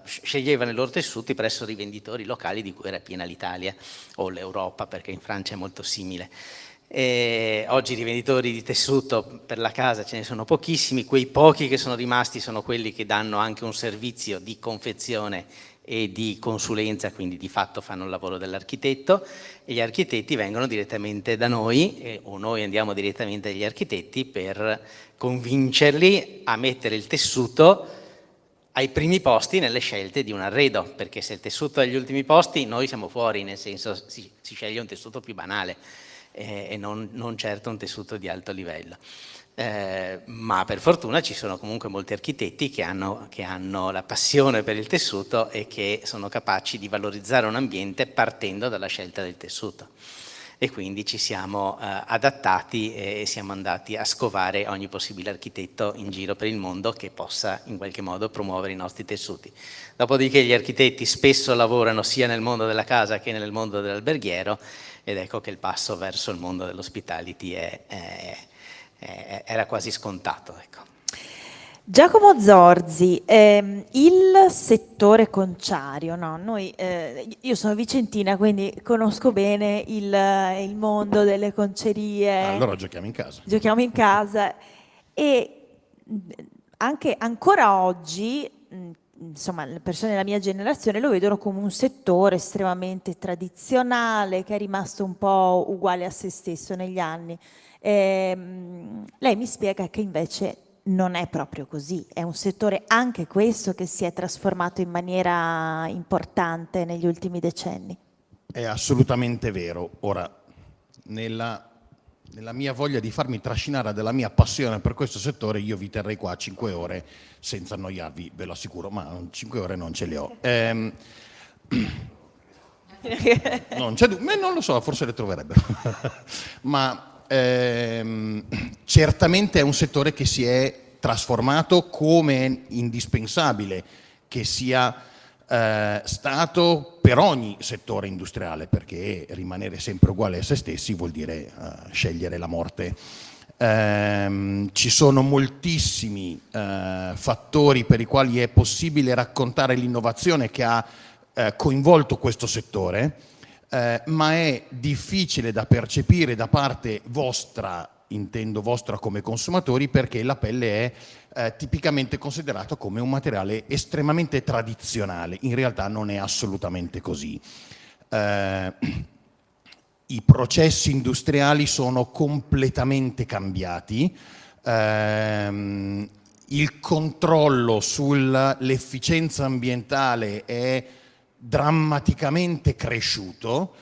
sceglievano i loro tessuti presso rivenditori locali di cui era piena l'Italia o l'Europa, perché in Francia è molto simile. Oggi i rivenditori di tessuto per la casa ce ne sono pochissimi, quei pochi che sono rimasti sono quelli che danno anche un servizio di confezione e di consulenza, quindi di fatto fanno il lavoro dell'architetto, e gli architetti vengono direttamente da noi o noi andiamo direttamente dagli architetti per convincerli a mettere il tessuto ai primi posti nelle scelte di un arredo, perché se il tessuto è agli ultimi posti noi siamo fuori, nel senso si sceglie un tessuto più banale e non certo un tessuto di alto livello. Ma per fortuna ci sono comunque molti architetti che hanno la passione per il tessuto e che sono capaci di valorizzare un ambiente partendo dalla scelta del tessuto. E quindi ci siamo adattati e siamo andati a scovare ogni possibile architetto in giro per il mondo che possa in qualche modo promuovere i nostri tessuti. Dopodiché gli architetti spesso lavorano sia nel mondo della casa che nel mondo dell'alberghiero, ed ecco che il passo verso il mondo dell'hospitality era quasi scontato. Ecco. Giacomo Zorzi, il settore conciario, no? Io sono vicentina, quindi conosco bene il mondo delle concerie. Allora giochiamo in casa. Giochiamo in casa e anche ancora oggi, insomma, le persone della mia generazione lo vedono come un settore estremamente tradizionale che è rimasto un po' uguale a se stesso negli anni. Lei mi spiega che invece non è proprio così, è un settore anche questo che si è trasformato in maniera importante negli ultimi decenni. È assolutamente vero. Ora, nella mia voglia di farmi trascinare dalla mia passione per questo settore, io vi terrei qua 5 ore senza annoiarvi, ve lo assicuro, ma 5 ore non ce le ho. Non c'è non lo so, forse le troverebbero. Ma certamente è un settore che si è trasformato, come è indispensabile che sia stato per ogni settore industriale, perché rimanere sempre uguale a se stessi vuol dire scegliere la morte. Ci sono moltissimi fattori per i quali è possibile raccontare l'innovazione che ha coinvolto questo settore, ma è difficile da percepire da parte vostra, intendo vostra come consumatori, perché la pelle è tipicamente considerata come un materiale estremamente tradizionale. In realtà non è assolutamente così. I processi industriali sono completamente cambiati, il controllo sull'efficienza ambientale è drammaticamente cresciuto,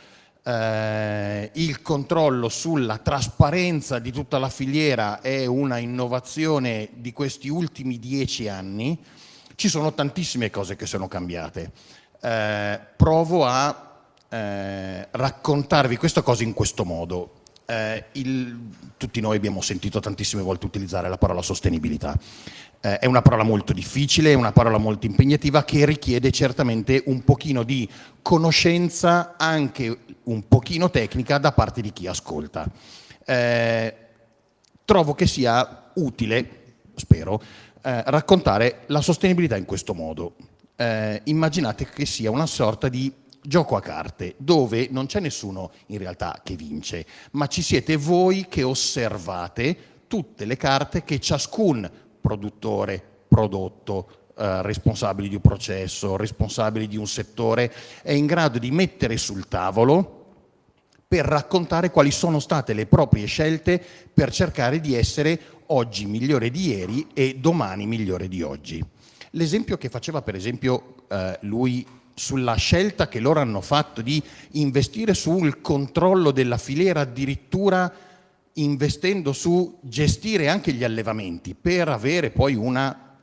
il controllo sulla trasparenza di tutta la filiera è una innovazione di questi ultimi 10 anni. Ci sono tantissime cose che sono cambiate. Provo a raccontarvi questa cosa in questo modo. Tutti noi abbiamo sentito tantissime volte utilizzare la parola sostenibilità. È una parola molto difficile, è una parola molto impegnativa che richiede certamente un pochino di conoscenza, anche un pochino tecnica, da parte di chi ascolta. Trovo che sia utile, spero, raccontare la sostenibilità in questo modo. Immaginate che sia una sorta di gioco a carte, dove non c'è nessuno in realtà che vince, ma ci siete voi che osservate tutte le carte che ciascun produttore, prodotto, responsabili di un processo, responsabili di un settore, è in grado di mettere sul tavolo per raccontare quali sono state le proprie scelte per cercare di essere oggi migliore di ieri e domani migliore di oggi. L'esempio che faceva per esempio lui sulla scelta che loro hanno fatto di investire sul controllo della filiera, addirittura investendo su gestire anche gli allevamenti per avere poi una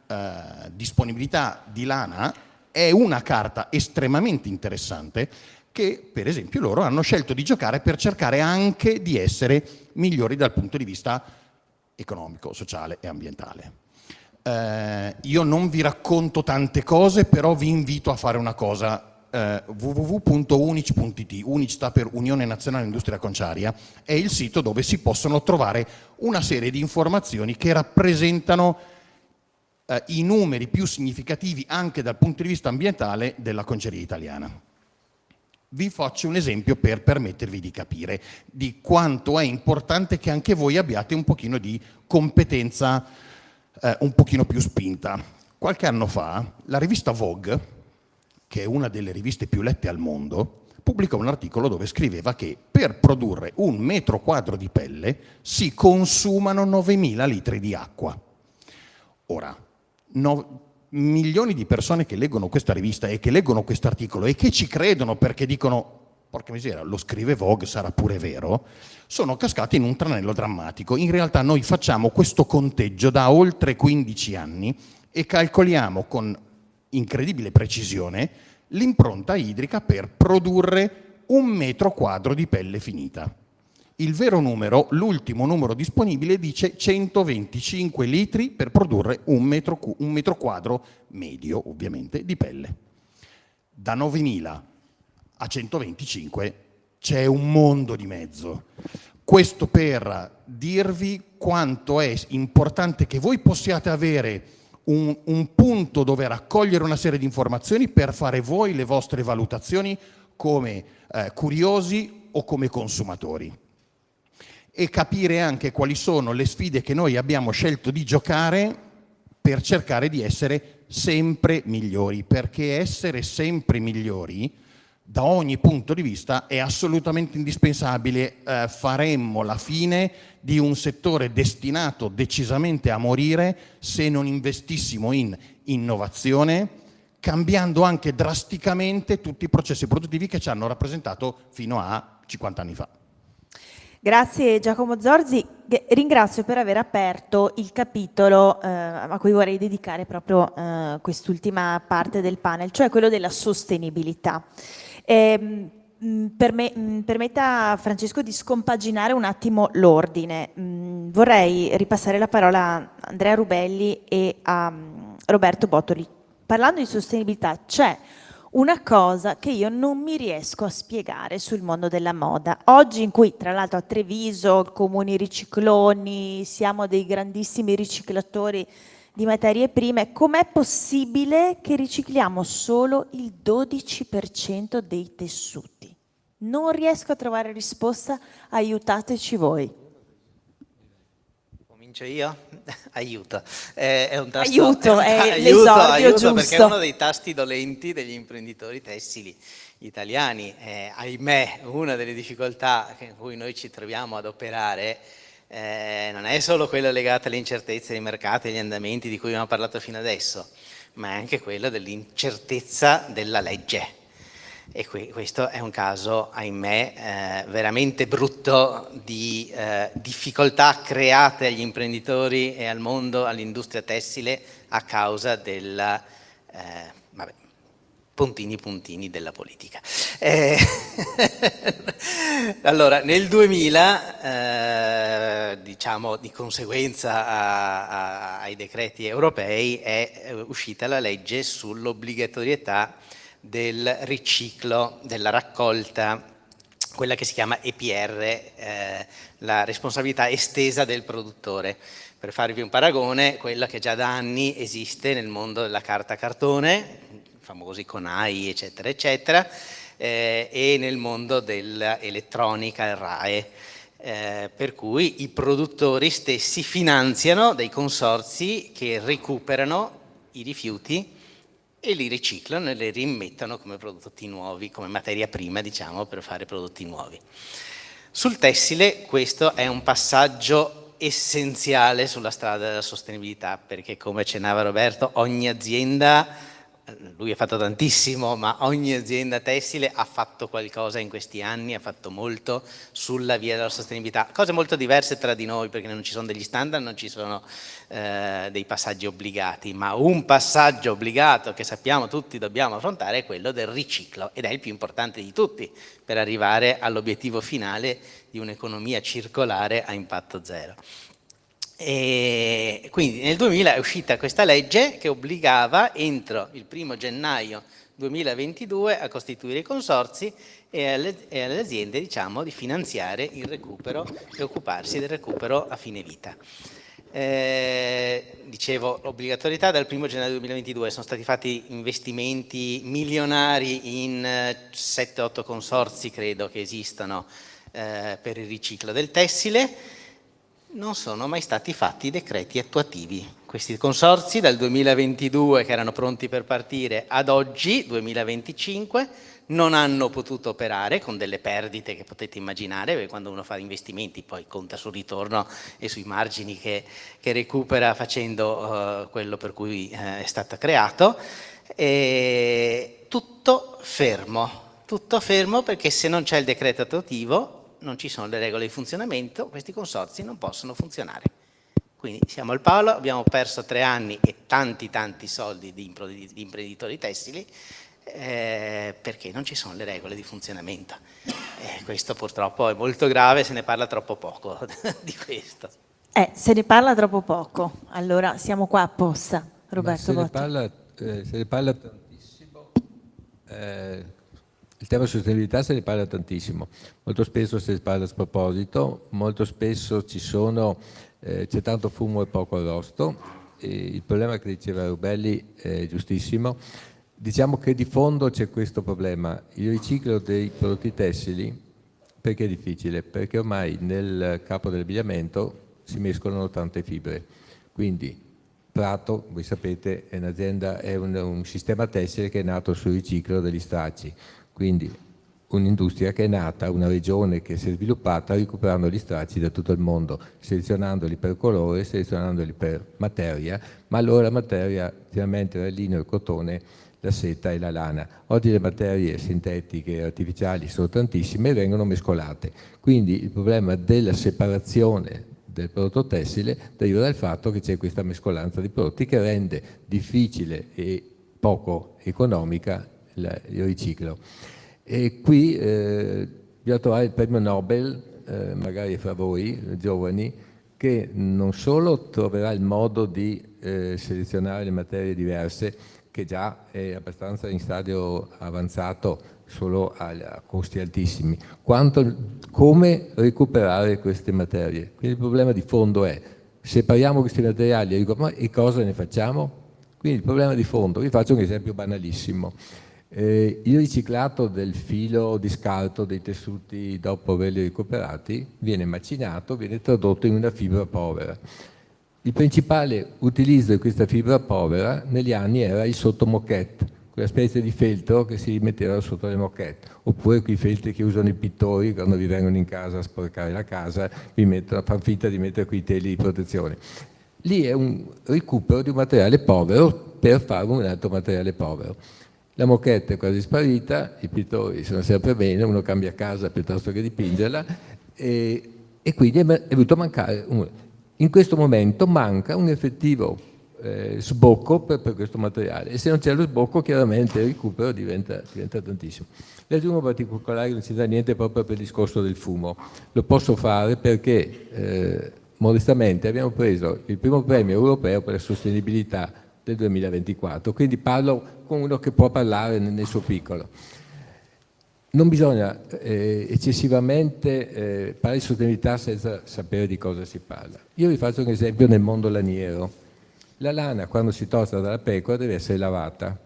disponibilità di lana, è una carta estremamente interessante che per esempio loro hanno scelto di giocare per cercare anche di essere migliori dal punto di vista economico, sociale e ambientale. Io non vi racconto tante cose, però vi invito a fare una cosa. www.unic.it, Unic sta per Unione Nazionale Industria Conciaria, è il sito dove si possono trovare una serie di informazioni che rappresentano i numeri più significativi anche dal punto di vista ambientale della conceria italiana. Vi faccio un esempio per permettervi di capire di quanto è importante che anche voi abbiate un pochino di competenza un pochino più spinta. Qualche anno fa la rivista Vogue, che è una delle riviste più lette al mondo, pubblicò un articolo dove scriveva che per produrre un metro quadro di pelle si consumano 9.000 litri di acqua. Ora, milioni di persone che leggono questa rivista e che leggono questo articolo e che ci credono perché dicono porca misera, lo scrive Vogue, sarà pure vero, sono cascati in un tranello drammatico. In realtà noi facciamo questo conteggio da oltre 15 anni e calcoliamo con incredibile precisione l'impronta idrica per produrre un metro quadro di pelle finita. Il vero numero, l'ultimo numero disponibile, dice 125 litri per produrre un metro quadro medio, ovviamente, di pelle. Da 9.000 a 125 c'è un mondo di mezzo. Questo per dirvi quanto è importante che voi possiate avere un punto dove raccogliere una serie di informazioni per fare voi le vostre valutazioni come curiosi o come consumatori, e capire anche quali sono le sfide che noi abbiamo scelto di giocare per cercare di essere sempre migliori, perché essere sempre migliori da ogni punto di vista è assolutamente indispensabile. Faremmo la fine di un settore destinato decisamente a morire se non investissimo in innovazione, cambiando anche drasticamente tutti i processi produttivi che ci hanno rappresentato fino a 50 anni fa. Grazie Giacomo Zorzi, ringrazio per aver aperto il capitolo a cui vorrei dedicare proprio quest'ultima parte del panel, cioè quello della sostenibilità. Permetta Francesco di scompaginare un attimo l'ordine. Vorrei ripassare la parola a Andrea Rubelli e a Roberto Bottoli. Parlando di sostenibilità, c'è una cosa che io non mi riesco a spiegare sul mondo della moda. Oggi in cui, tra l'altro, a Treviso, comuni ricicloni, siamo dei grandissimi riciclatori di materie prime, com'è possibile che ricicliamo solo il 12% dei tessuti? Non riesco a trovare risposta, aiutateci voi. Comincio io? Aiuto. È un tasto, Aiuto, è l'esordio giusto. Perché è uno dei tasti dolenti degli imprenditori tessili italiani. Ahimè, una delle difficoltà in cui noi ci troviamo ad operare non è solo quella legata alle incertezze dei mercati e agli andamenti di cui abbiamo parlato fino adesso, ma è anche quella dell'incertezza della legge. E questo è un caso, ahimè, veramente brutto di difficoltà create agli imprenditori e al mondo, all'industria tessile a causa della puntini della politica. Allora, nel 2000, diciamo di conseguenza ai decreti europei, è uscita la legge sull'obbligatorietà del riciclo, della raccolta, quella che si chiama EPR, la responsabilità estesa del produttore. Per farvi un paragone, quella che già da anni esiste nel mondo della carta cartone, famosi CONAI, eccetera, eccetera, e nel mondo dell'elettronica, il RAE, per cui i produttori stessi finanziano dei consorzi che recuperano i rifiuti e li riciclano e li rimettono come prodotti nuovi, come materia prima, diciamo, per fare prodotti nuovi. Sul tessile questo è un passaggio essenziale sulla strada della sostenibilità, perché come accennava Roberto, ogni azienda, lui ha fatto tantissimo, ma ogni azienda tessile ha fatto qualcosa in questi anni, ha fatto molto sulla via della sostenibilità, cose molto diverse tra di noi, perché non ci sono degli standard, non ci sono dei passaggi obbligati, ma un passaggio obbligato che sappiamo tutti dobbiamo affrontare è quello del riciclo, ed è il più importante di tutti per arrivare all'obiettivo finale di un'economia circolare a impatto zero. E quindi nel 2000 è uscita questa legge che obbligava entro il 1° gennaio 2022 a costituire i consorzi e alle aziende, diciamo, di finanziare il recupero e occuparsi del recupero a fine vita. Dicevo, obbligatorietà dal 1° gennaio 2022, sono stati fatti investimenti milionari in 7-8 consorzi, credo che esistano, per il riciclo del tessile. Non sono mai stati fatti decreti attuativi. Questi consorzi dal 2022, che erano pronti per partire, ad oggi, 2025, non hanno potuto operare, con delle perdite che potete immaginare, perché quando uno fa investimenti poi conta sul ritorno e sui margini che recupera facendo quello per cui è stato creato. E tutto fermo perché se non c'è il decreto attuativo, non ci sono le regole di funzionamento, questi consorzi non possono funzionare. Quindi siamo al palo, abbiamo perso 3 anni e tanti soldi di imprenditori tessili perché non ci sono le regole di funzionamento. Questo purtroppo è molto grave, se ne parla troppo poco di questo. Se ne parla troppo poco, allora siamo qua apposta. Roberto Botti. Se ne parla tantissimo. Il tema sostenibilità se ne parla tantissimo, molto spesso se ne parla a sproposito, molto spesso c'è tanto fumo e poco arrosto. Il problema che diceva Rubelli è giustissimo. Diciamo che di fondo c'è questo problema. Il riciclo dei prodotti tessili, perché è difficile? Perché ormai nel capo dell'abbigliamento si mescolano tante fibre. Quindi Prato, voi sapete, è un'azienda, è un sistema tessile che è nato sul riciclo degli stracci. Quindi un'industria che è nata, una regione che si è sviluppata recuperando gli stracci da tutto il mondo, selezionandoli per colore, selezionandoli per materia, ma allora la materia finalmente era il lineo, il cotone, la seta e la lana. Oggi le materie sintetiche e artificiali sono tantissime e vengono mescolate. Quindi il problema della separazione del prodotto tessile deriva dal fatto che c'è questa mescolanza di prodotti che rende difficile e poco economica il riciclo. E qui bisogna trovare il premio Nobel, magari fra voi giovani, che non solo troverà il modo di selezionare le materie diverse, che già è abbastanza in stadio avanzato solo a costi altissimi, quanto come recuperare queste materie. Quindi il problema di fondo è: separiamo questi materiali e cosa ne facciamo? Quindi il problema di fondo, vi faccio un esempio banalissimo. Il riciclato del filo di scarto dei tessuti dopo averli recuperati viene macinato, viene tradotto in una fibra povera. Il principale utilizzo di questa fibra povera negli anni era il sottomoquette, quella specie di feltro che si metteva sotto le moquette, oppure quei feltri che usano i pittori quando vi vengono in casa a sporcare la casa, fanno finta di mettere quei teli di protezione. Lì è un recupero di un materiale povero per fare un altro materiale povero. La moquette è quasi sparita, i pittori sono sempre bene, uno cambia casa piuttosto che dipingerla, e quindi è venuto a mancare. In questo momento manca un effettivo sbocco per questo materiale, e se non c'è lo sbocco chiaramente il recupero diventa tantissimo. Le aggiungo un particolare, non c'entra niente proprio per il discorso del fumo. Lo posso fare perché modestamente abbiamo preso il primo premio europeo per la sostenibilità del 2024, quindi parlo con uno che può parlare nel suo piccolo. Non bisogna eccessivamente parlare di sostenibilità senza sapere di cosa si parla. Io vi faccio un esempio nel mondo laniero. La lana, quando si tosta dalla pecora, deve essere lavata.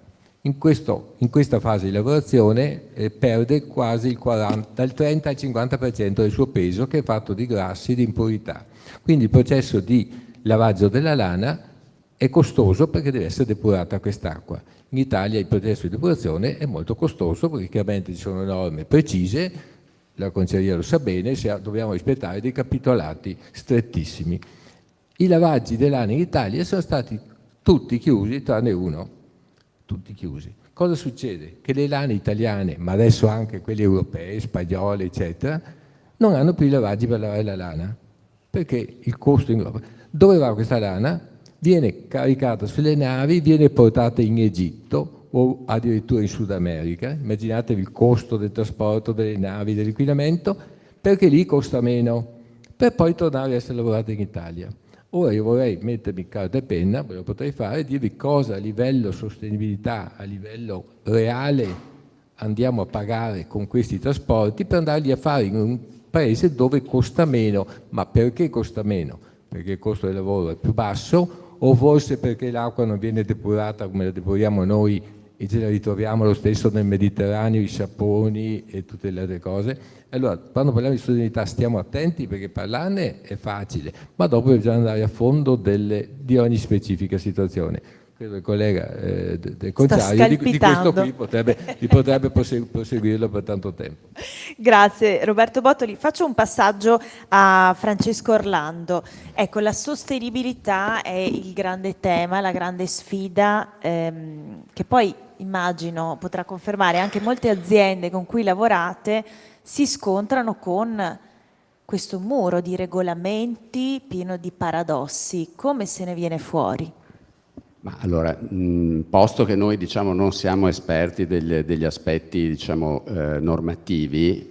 In questa fase di lavorazione perde quasi dal 30 al 50% del suo peso, che è fatto di grassi, di impurità. Quindi il processo di lavaggio della lana è costoso perché deve essere depurata quest'acqua. In Italia il processo di depurazione è molto costoso perché chiaramente ci sono norme precise, la conceria lo sa bene, dobbiamo rispettare dei capitolati strettissimi. I lavaggi dell'ANA in Italia sono stati tutti chiusi, tranne uno, tutti chiusi. Cosa succede? Che le lane italiane, ma adesso anche quelle europee, spagnole, eccetera, non hanno più i lavaggi per lavare la lana, perché il costo in Europa. Dove va questa lana? Viene caricata sulle navi, viene portata in Egitto o addirittura in Sud America. Immaginatevi il costo del trasporto delle navi, dell'inquinamento, perché lì costa meno, per poi tornare a essere lavorata in Italia. Ora io vorrei mettermi carta e penna, ve lo potrei fare, e dirvi cosa a livello sostenibilità, a livello reale andiamo a pagare con questi trasporti per andarli a fare in un paese dove costa meno. Ma perché costa meno? Perché il costo del lavoro è più basso, o forse perché l'acqua non viene depurata come la depuriamo noi e ce la ritroviamo lo stesso nel Mediterraneo, i saponi e tutte le altre cose. Allora, quando parliamo di sostenibilità stiamo attenti, perché parlarne è facile, ma dopo bisogna andare a fondo di ogni specifica situazione. Credo il collega del contrario di questo qui potrebbe proseguirlo per tanto tempo. Grazie Roberto Bottoli. Faccio un passaggio a Francesco Orlando. Ecco, la sostenibilità è il grande tema, la grande sfida che poi immagino potrà confermare anche molte aziende con cui lavorate si scontrano con questo muro di regolamenti pieno di paradossi. Come se ne viene fuori? Ma allora, posto che noi non siamo esperti degli aspetti normativi,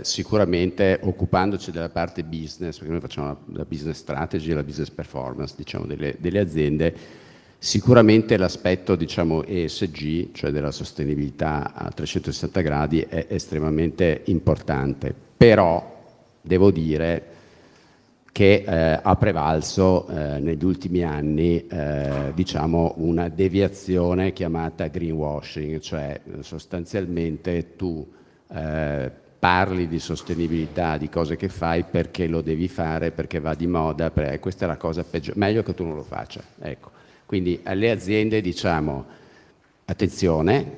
sicuramente occupandoci della parte business, perché noi facciamo la business strategy e la business performance delle aziende, sicuramente l'aspetto ESG, cioè della sostenibilità a 360 gradi, è estremamente importante. Però devo dire che ha prevalso negli ultimi anni una deviazione chiamata greenwashing, cioè sostanzialmente tu parli di sostenibilità, di cose che fai perché lo devi fare, perché va di moda, questa è la cosa peggiore, meglio che tu non lo faccia. Ecco. Quindi alle aziende diciamo attenzione,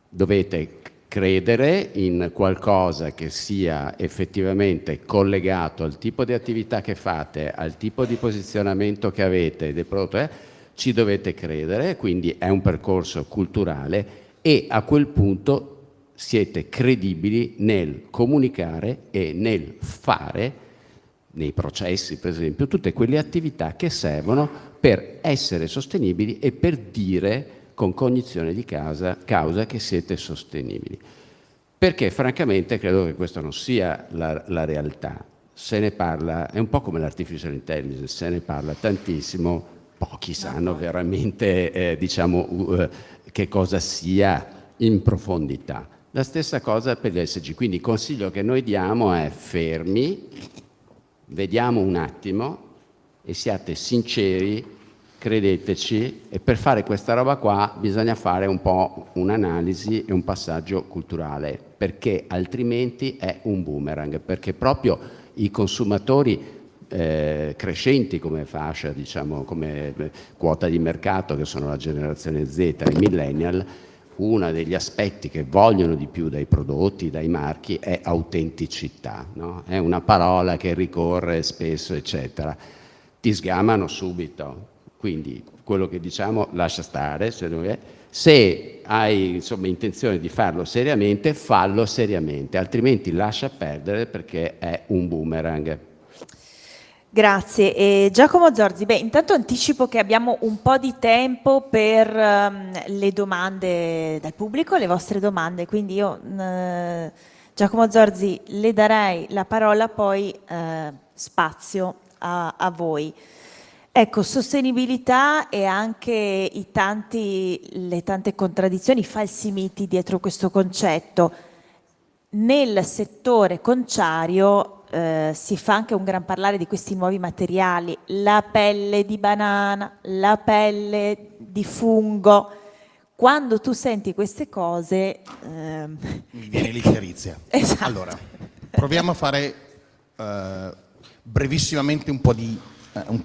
dovete credere in qualcosa che sia effettivamente collegato al tipo di attività che fate, al tipo di posizionamento che avete del prodotto, ci dovete credere, quindi è un percorso culturale e a quel punto siete credibili nel comunicare e nel fare, nei processi per esempio, tutte quelle attività che servono per essere sostenibili e per dire con cognizione di causa che siete sostenibili. Perché francamente credo che questa non sia la realtà. Se ne parla, è un po' come l'artificial intelligence, se ne parla tantissimo, pochi sanno veramente che cosa sia in profondità. La stessa cosa per l'ESG, quindi il consiglio che noi diamo è fermi, vediamo un attimo e siate sinceri, credeteci, e per fare questa roba qua bisogna fare un po' un'analisi e un passaggio culturale, perché altrimenti è un boomerang, perché proprio i consumatori crescenti come fascia, come quota di mercato, che sono la generazione Z e i millennial, uno degli aspetti che vogliono di più dai prodotti, dai marchi, è autenticità, no? È una parola che ricorre spesso, eccetera. Ti sgamano subito. Quindi quello che diciamo lascia stare, se hai intenzione di farlo seriamente, fallo seriamente, altrimenti lascia perdere perché è un boomerang. Grazie. E Giacomo Zorzi, intanto anticipo che abbiamo un po' di tempo per le domande dal pubblico, le vostre domande, quindi io Giacomo Zorzi le darei la parola, poi spazio a voi. Ecco, sostenibilità e anche le tante contraddizioni, i falsi miti dietro questo concetto. Nel settore conciario si fa anche un gran parlare di questi nuovi materiali, la pelle di banana, la pelle di fungo. Quando tu senti queste cose... Mi viene l'icterizia. Esatto. Allora, proviamo a fare brevissimamente un po'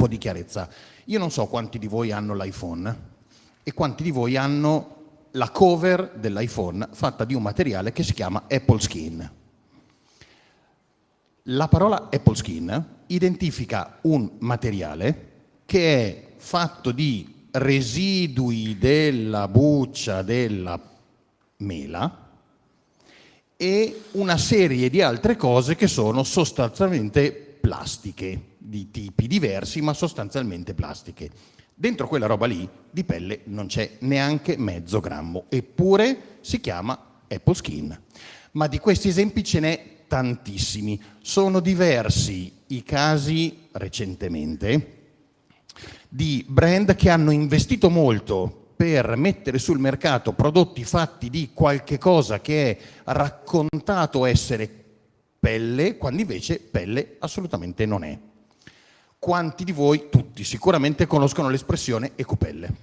di chiarezza. Io non so quanti di voi hanno l'iPhone e quanti di voi hanno la cover dell'iPhone fatta di un materiale che si chiama Apple Skin. La parola Apple Skin identifica un materiale che è fatto di residui della buccia della mela e una serie di altre cose che sono sostanzialmente plastiche, di tipi diversi, ma sostanzialmente plastiche. Dentro quella roba lì di pelle non c'è neanche mezzo grammo, eppure si chiama Apple Skin. Ma di questi esempi ce n'è tantissimi. Sono diversi i casi recentemente di brand che hanno investito molto per mettere sul mercato prodotti fatti di qualche cosa che è raccontato essere pelle, quando invece pelle assolutamente non è. Quanti di voi, tutti sicuramente, conoscono l'espressione ecopelle?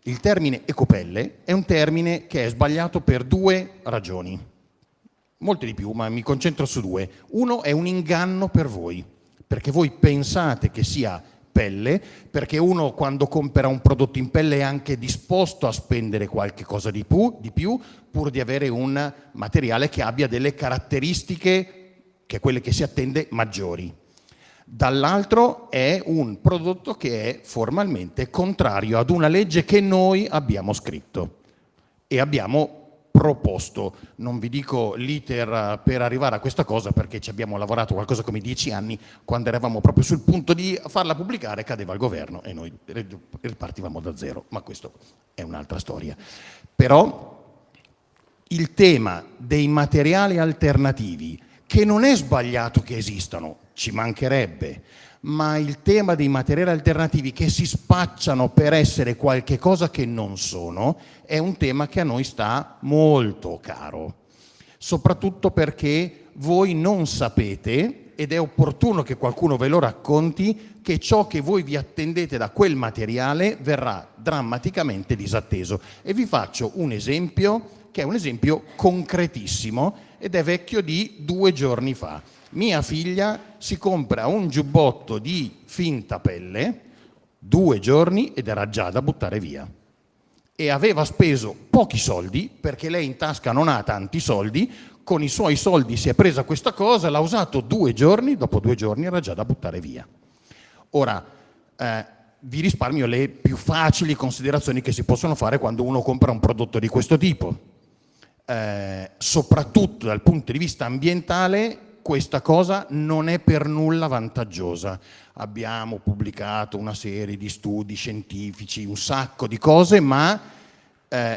Il termine ecopelle è un termine che è sbagliato per due ragioni. Molte di più, ma mi concentro su due. Uno è un inganno per voi, perché voi pensate che sia pelle, perché uno quando compra un prodotto in pelle è anche disposto a spendere qualche cosa di più pur di avere un materiale che abbia delle caratteristiche, che quelle che si attende, maggiori. Dall'altro è un prodotto che è formalmente contrario ad una legge che noi abbiamo scritto e abbiamo proposto. Non vi dico l'iter per arrivare a questa cosa, perché ci abbiamo lavorato qualcosa come 10 anni, quando eravamo proprio sul punto di farla pubblicare cadeva il governo e noi ripartivamo da zero, ma questo è un'altra storia. Però il tema dei materiali alternativi, che non è sbagliato che esistano, ci mancherebbe, ma il tema dei materiali alternativi che si spacciano per essere qualche cosa che non sono è un tema che a noi sta molto caro, soprattutto perché voi non sapete, ed è opportuno che qualcuno ve lo racconti, che ciò che voi vi attendete da quel materiale verrà drammaticamente disatteso. E vi faccio un esempio che è un esempio concretissimo ed è vecchio di 2 giorni fa. Mia figlia si compra un giubbotto di finta pelle, 2 giorni, ed era già da buttare via. E aveva speso pochi soldi, perché lei in tasca non ha tanti soldi, con i suoi soldi si è presa questa cosa, l'ha usato 2 giorni, dopo 2 giorni era già da buttare via. Ora, vi risparmio le più facili considerazioni che si possono fare quando uno compra un prodotto di questo tipo. Soprattutto dal punto di vista ambientale, questa cosa non è per nulla vantaggiosa. Abbiamo pubblicato una serie di studi scientifici, un sacco di cose, ma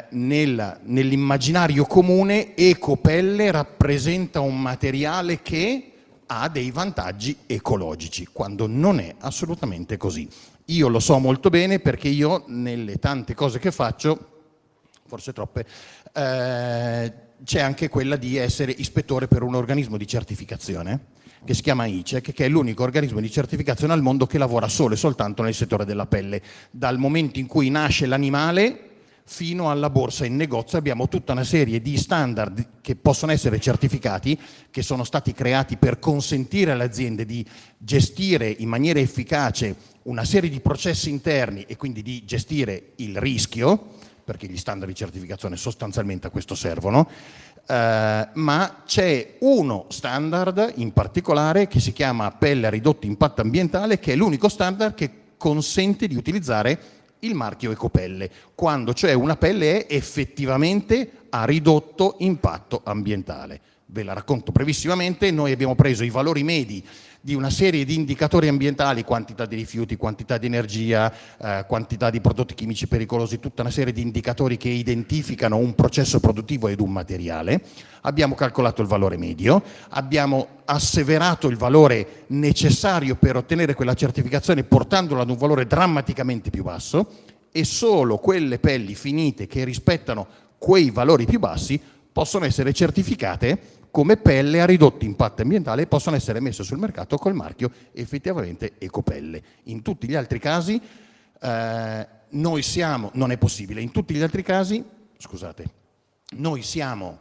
nell'immaginario comune ecopelle rappresenta un materiale che ha dei vantaggi ecologici, quando non è assolutamente così. Io lo so molto bene perché io, nelle tante cose che faccio, forse troppe, c'è anche quella di essere ispettore per un organismo di certificazione che si chiama ICEC, che è l'unico organismo di certificazione al mondo che lavora solo e soltanto nel settore della pelle. Dal momento in cui nasce l'animale fino alla borsa in negozio abbiamo tutta una serie di standard che possono essere certificati, che sono stati creati per consentire alle aziende di gestire in maniera efficace una serie di processi interni e quindi di gestire il rischio, perché gli standard di certificazione sostanzialmente a questo servono, ma c'è uno standard in particolare che si chiama pelle a ridotto impatto ambientale, che è l'unico standard che consente di utilizzare il marchio ecopelle, quando cioè una pelle è effettivamente a ridotto impatto ambientale. Ve la racconto brevissimamente. Noi abbiamo preso i valori medi di una serie di indicatori ambientali, quantità di rifiuti, quantità di energia, quantità di prodotti chimici pericolosi, tutta una serie di indicatori che identificano un processo produttivo ed un materiale. Abbiamo calcolato il valore medio, abbiamo asseverato il valore necessario per ottenere quella certificazione portandola ad un valore drammaticamente più basso, e solo quelle pelli finite che rispettano quei valori più bassi possono essere certificate come pelle a ridotto impatto ambientale e possono essere messe sul mercato col marchio effettivamente ecopelle. In tutti gli altri casi non è possibile. In tutti gli altri casi, scusate, noi siamo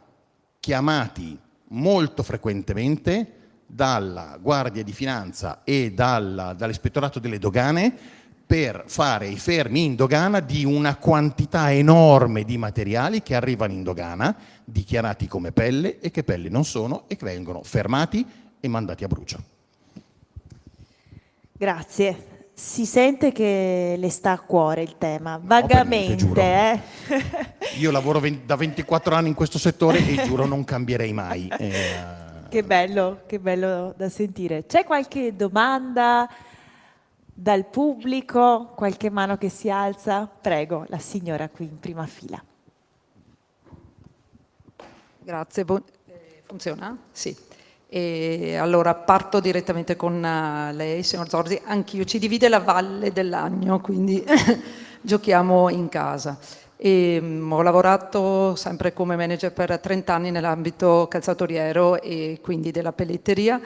chiamati molto frequentemente dalla Guardia di Finanza e dall'Ispettorato delle Dogane per fare i fermi in dogana di una quantità enorme di materiali che arrivano in dogana, dichiarati come pelle e che pelle non sono, e che vengono fermati e mandati a brucio. Grazie. Si sente che le sta a cuore il tema, per niente, giuro. vagamente, Io lavoro da 24 anni in questo settore e giuro non cambierei mai. Che bello da sentire. C'è qualche domanda dal pubblico? Qualche mano che si alza? Prego, la signora qui in prima fila. Grazie, funziona? Sì. E allora parto direttamente con lei, signor Zorzi. Anch'io, ci divide la Valle dell'Agno, quindi giochiamo in casa. Ho lavorato sempre come manager per 30 anni nell'ambito calzatoriero e quindi della pelletteria,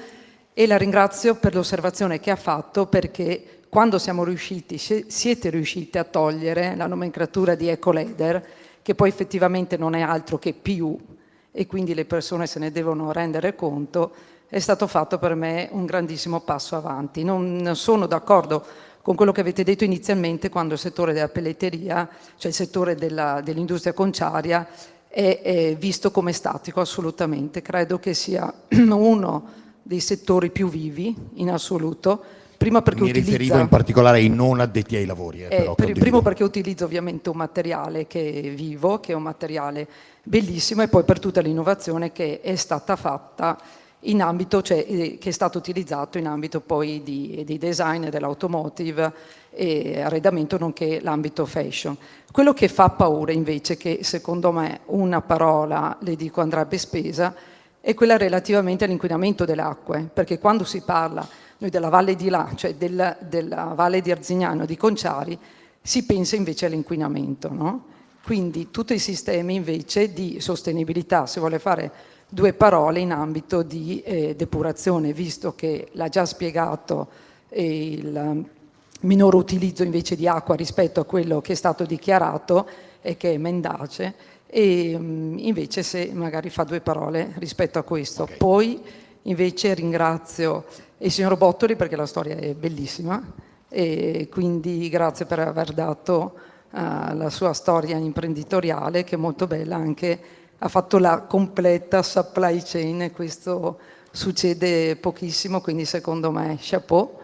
e la ringrazio per l'osservazione che ha fatto, perché quando siamo riusciti, siete riusciti a togliere la nomenclatura di Ecoleder, che poi effettivamente non è altro che PU, e quindi le persone se ne devono rendere conto, è stato fatto per me un grandissimo passo avanti. Non sono d'accordo con quello che avete detto inizialmente, quando il settore della pelletteria, cioè il settore dell'industria conciaria, è visto come statico. Assolutamente. Credo che sia uno dei settori più vivi in assoluto. Prima perché Mi riferivo in particolare ai non addetti ai lavori. Primo perché utilizzo ovviamente un materiale che è vivo, che è un materiale bellissimo, e poi per tutta l'innovazione che è stata fatta in ambito, cioè che è stato utilizzato in ambito poi di design dell'automotive e arredamento, nonché l'ambito fashion. Quello che fa paura invece, che secondo me una parola, le dico, andrebbe spesa, è quella relativamente all'inquinamento delle acque, perché quando si parla noi della Valle di là, cioè della Valle di Arzignano, di Conciari, si pensa invece all'inquinamento, no? Quindi tutti i sistemi invece di sostenibilità, se vuole fare due parole in ambito di depurazione, visto che l'ha già spiegato il minor utilizzo invece di acqua rispetto a quello che è stato dichiarato e che è mendace, e invece se magari fa due parole rispetto a questo. Okay. Poi invece ringrazio il signor Bottoli, perché la storia è bellissima, e quindi grazie per aver dato la sua storia imprenditoriale, che è molto bella. Anche ha fatto la completa supply chain, e questo succede pochissimo, quindi secondo me chapeau.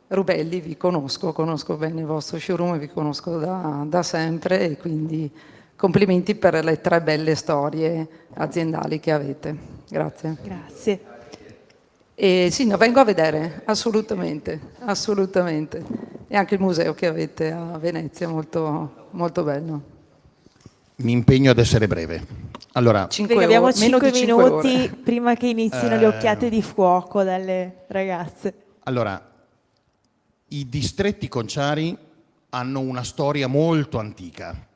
Rubelli, vi conosco bene il vostro showroom e vi conosco da sempre, e quindi complimenti per le 3 belle storie aziendali che avete. Grazie. Grazie. Sì, no, vengo a vedere, assolutamente. E anche il museo che avete a Venezia, molto, molto bello. Mi impegno ad essere breve. Allora, abbiamo 5 minuti ore. prima che inizino le occhiate di fuoco dalle ragazze. Allora, i distretti conciari hanno una storia molto antica.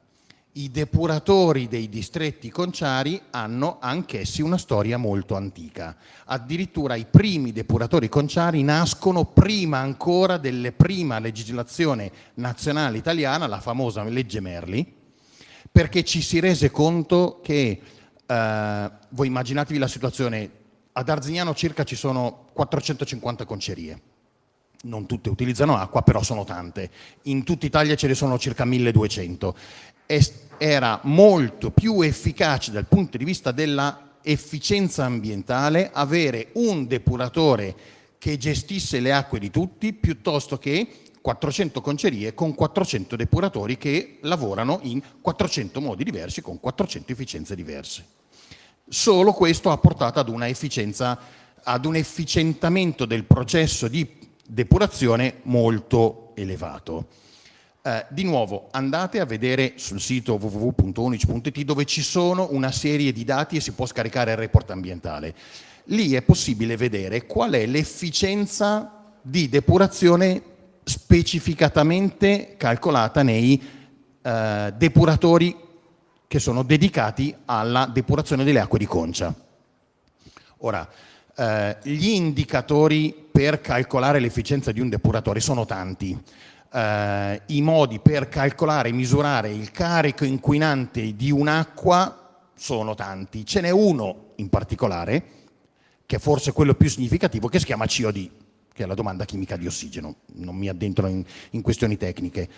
I depuratori dei distretti conciari hanno anch'essi una storia molto antica. Addirittura i primi depuratori conciari nascono prima ancora della prima legislazione nazionale italiana, la famosa legge Merli, perché ci si rese conto che, voi immaginatevi la situazione, ad Arzignano circa ci sono 450 concerie. Non tutte utilizzano acqua, però sono tante. In tutta Italia ce ne sono circa 1200. Era molto più efficace dal punto di vista della efficienza ambientale avere un depuratore che gestisse le acque di tutti, piuttosto che 400 concerie con 400 depuratori che lavorano in 400 modi diversi, con 400 efficienze diverse. Solo questo ha portato ad una efficienza, ad un efficientamento del processo di depurazione molto elevato. Di nuovo, andate a vedere sul sito www.unici.it, dove ci sono una serie di dati e si può scaricare il report ambientale. Lì è possibile vedere qual è l'efficienza di depurazione specificatamente calcolata nei depuratori che sono dedicati alla depurazione delle acque di Concia. Ora, gli indicatori per calcolare l'efficienza di un depuratore sono tanti. I modi per calcolare e misurare il carico inquinante di un'acqua sono tanti. Ce n'è uno in particolare, che è forse quello più significativo, che si chiama COD, che è la domanda chimica di ossigeno. Non mi addentro in questioni tecniche.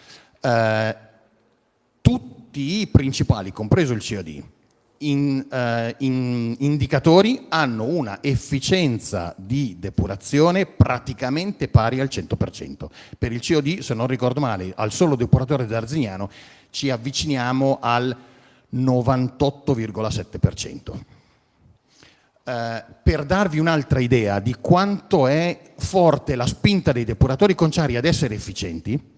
Tutti i principali, compreso il COD, indicatori hanno una efficienza di depurazione praticamente pari al 100%. Per il COD, se non ricordo male, al solo depuratore di Arzignano ci avviciniamo al 98,7%. Per darvi un'altra idea di quanto è forte la spinta dei depuratori conciari ad essere efficienti,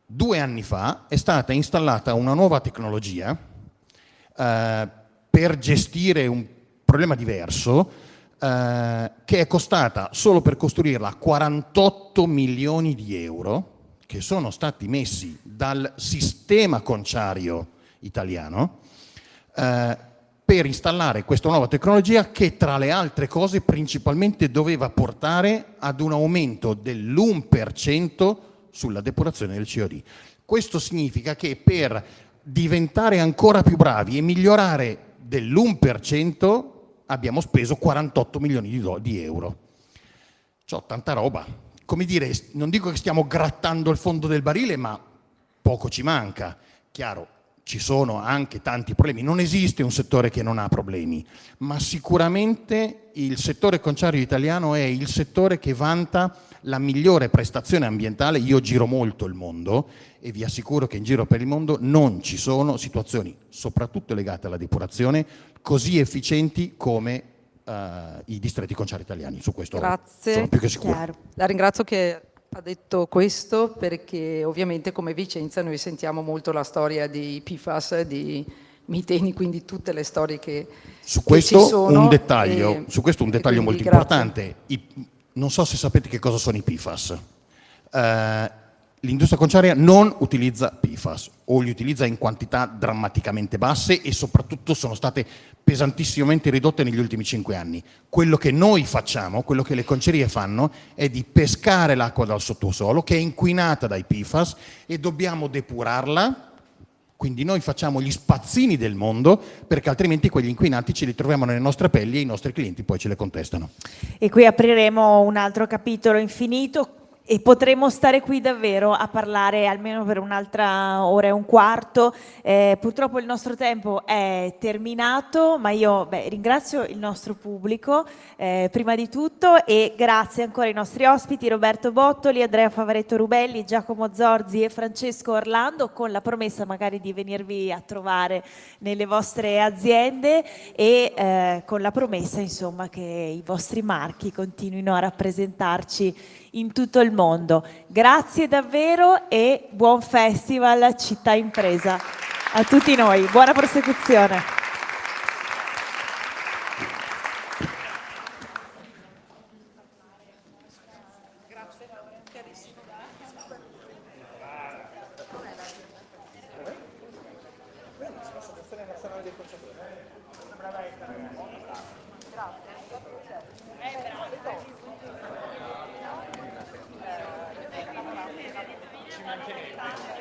2 anni fa è stata installata una nuova tecnologia per gestire un problema diverso che è costata solo per costruirla 48 milioni di euro, che sono stati messi dal sistema conciario italiano per installare questa nuova tecnologia che, tra le altre cose, principalmente doveva portare ad un aumento dell'1% sulla depurazione del CO2. Questo significa che per diventare ancora più bravi e migliorare dell'1% abbiamo speso 48 milioni di euro. C'ho tanta roba. Come dire, non dico che stiamo grattando il fondo del barile, ma poco ci manca. Chiaro, ci sono anche tanti problemi. Non esiste un settore che non ha problemi, ma sicuramente il settore conciario italiano è il settore che vanta la migliore prestazione ambientale. Io giro molto il mondo e vi assicuro che in giro per il mondo non ci sono situazioni, soprattutto legate alla depurazione, così efficienti come i distretti conciari italiani. Su questo sono più che sicuro. Chiaro. La ringrazio che ha detto questo, perché ovviamente come Vicenza noi sentiamo molto la storia di PFAS, di miteni, quindi tutte le storie che Su che ci questo sono, un dettaglio, e- su questo un e dettaglio quindi molto grazie. importante. Non so se sapete che cosa sono i PFAS. L'industria conciaria non utilizza PFAS o li utilizza in quantità drammaticamente basse e soprattutto sono state pesantissimamente ridotte negli ultimi 5 anni. Quello che noi facciamo, quello che le concerie fanno, è di pescare l'acqua dal sottosuolo che è inquinata dai PFAS e dobbiamo depurarla. Quindi noi facciamo gli spazzini del mondo, perché altrimenti quegli inquinanti ce li troviamo nelle nostre pelli e i nostri clienti poi ce le contestano. E qui apriremo un altro capitolo infinito e potremo stare qui davvero a parlare almeno per un'altra ora e un quarto. Purtroppo il nostro tempo è terminato, ma io ringrazio il nostro pubblico prima di tutto, e grazie ancora ai nostri ospiti Roberto Bottoli, Andrea Favaretto Rubelli, Giacomo Zorzi e Francesco Orlando, con la promessa magari di venirvi a trovare nelle vostre aziende e con la promessa insomma che i vostri marchi continuino a rappresentarci in tutto il mondo. Grazie davvero e buon festival Città Impresa a tutti noi. Buona prosecuzione. Ci mancherebbe.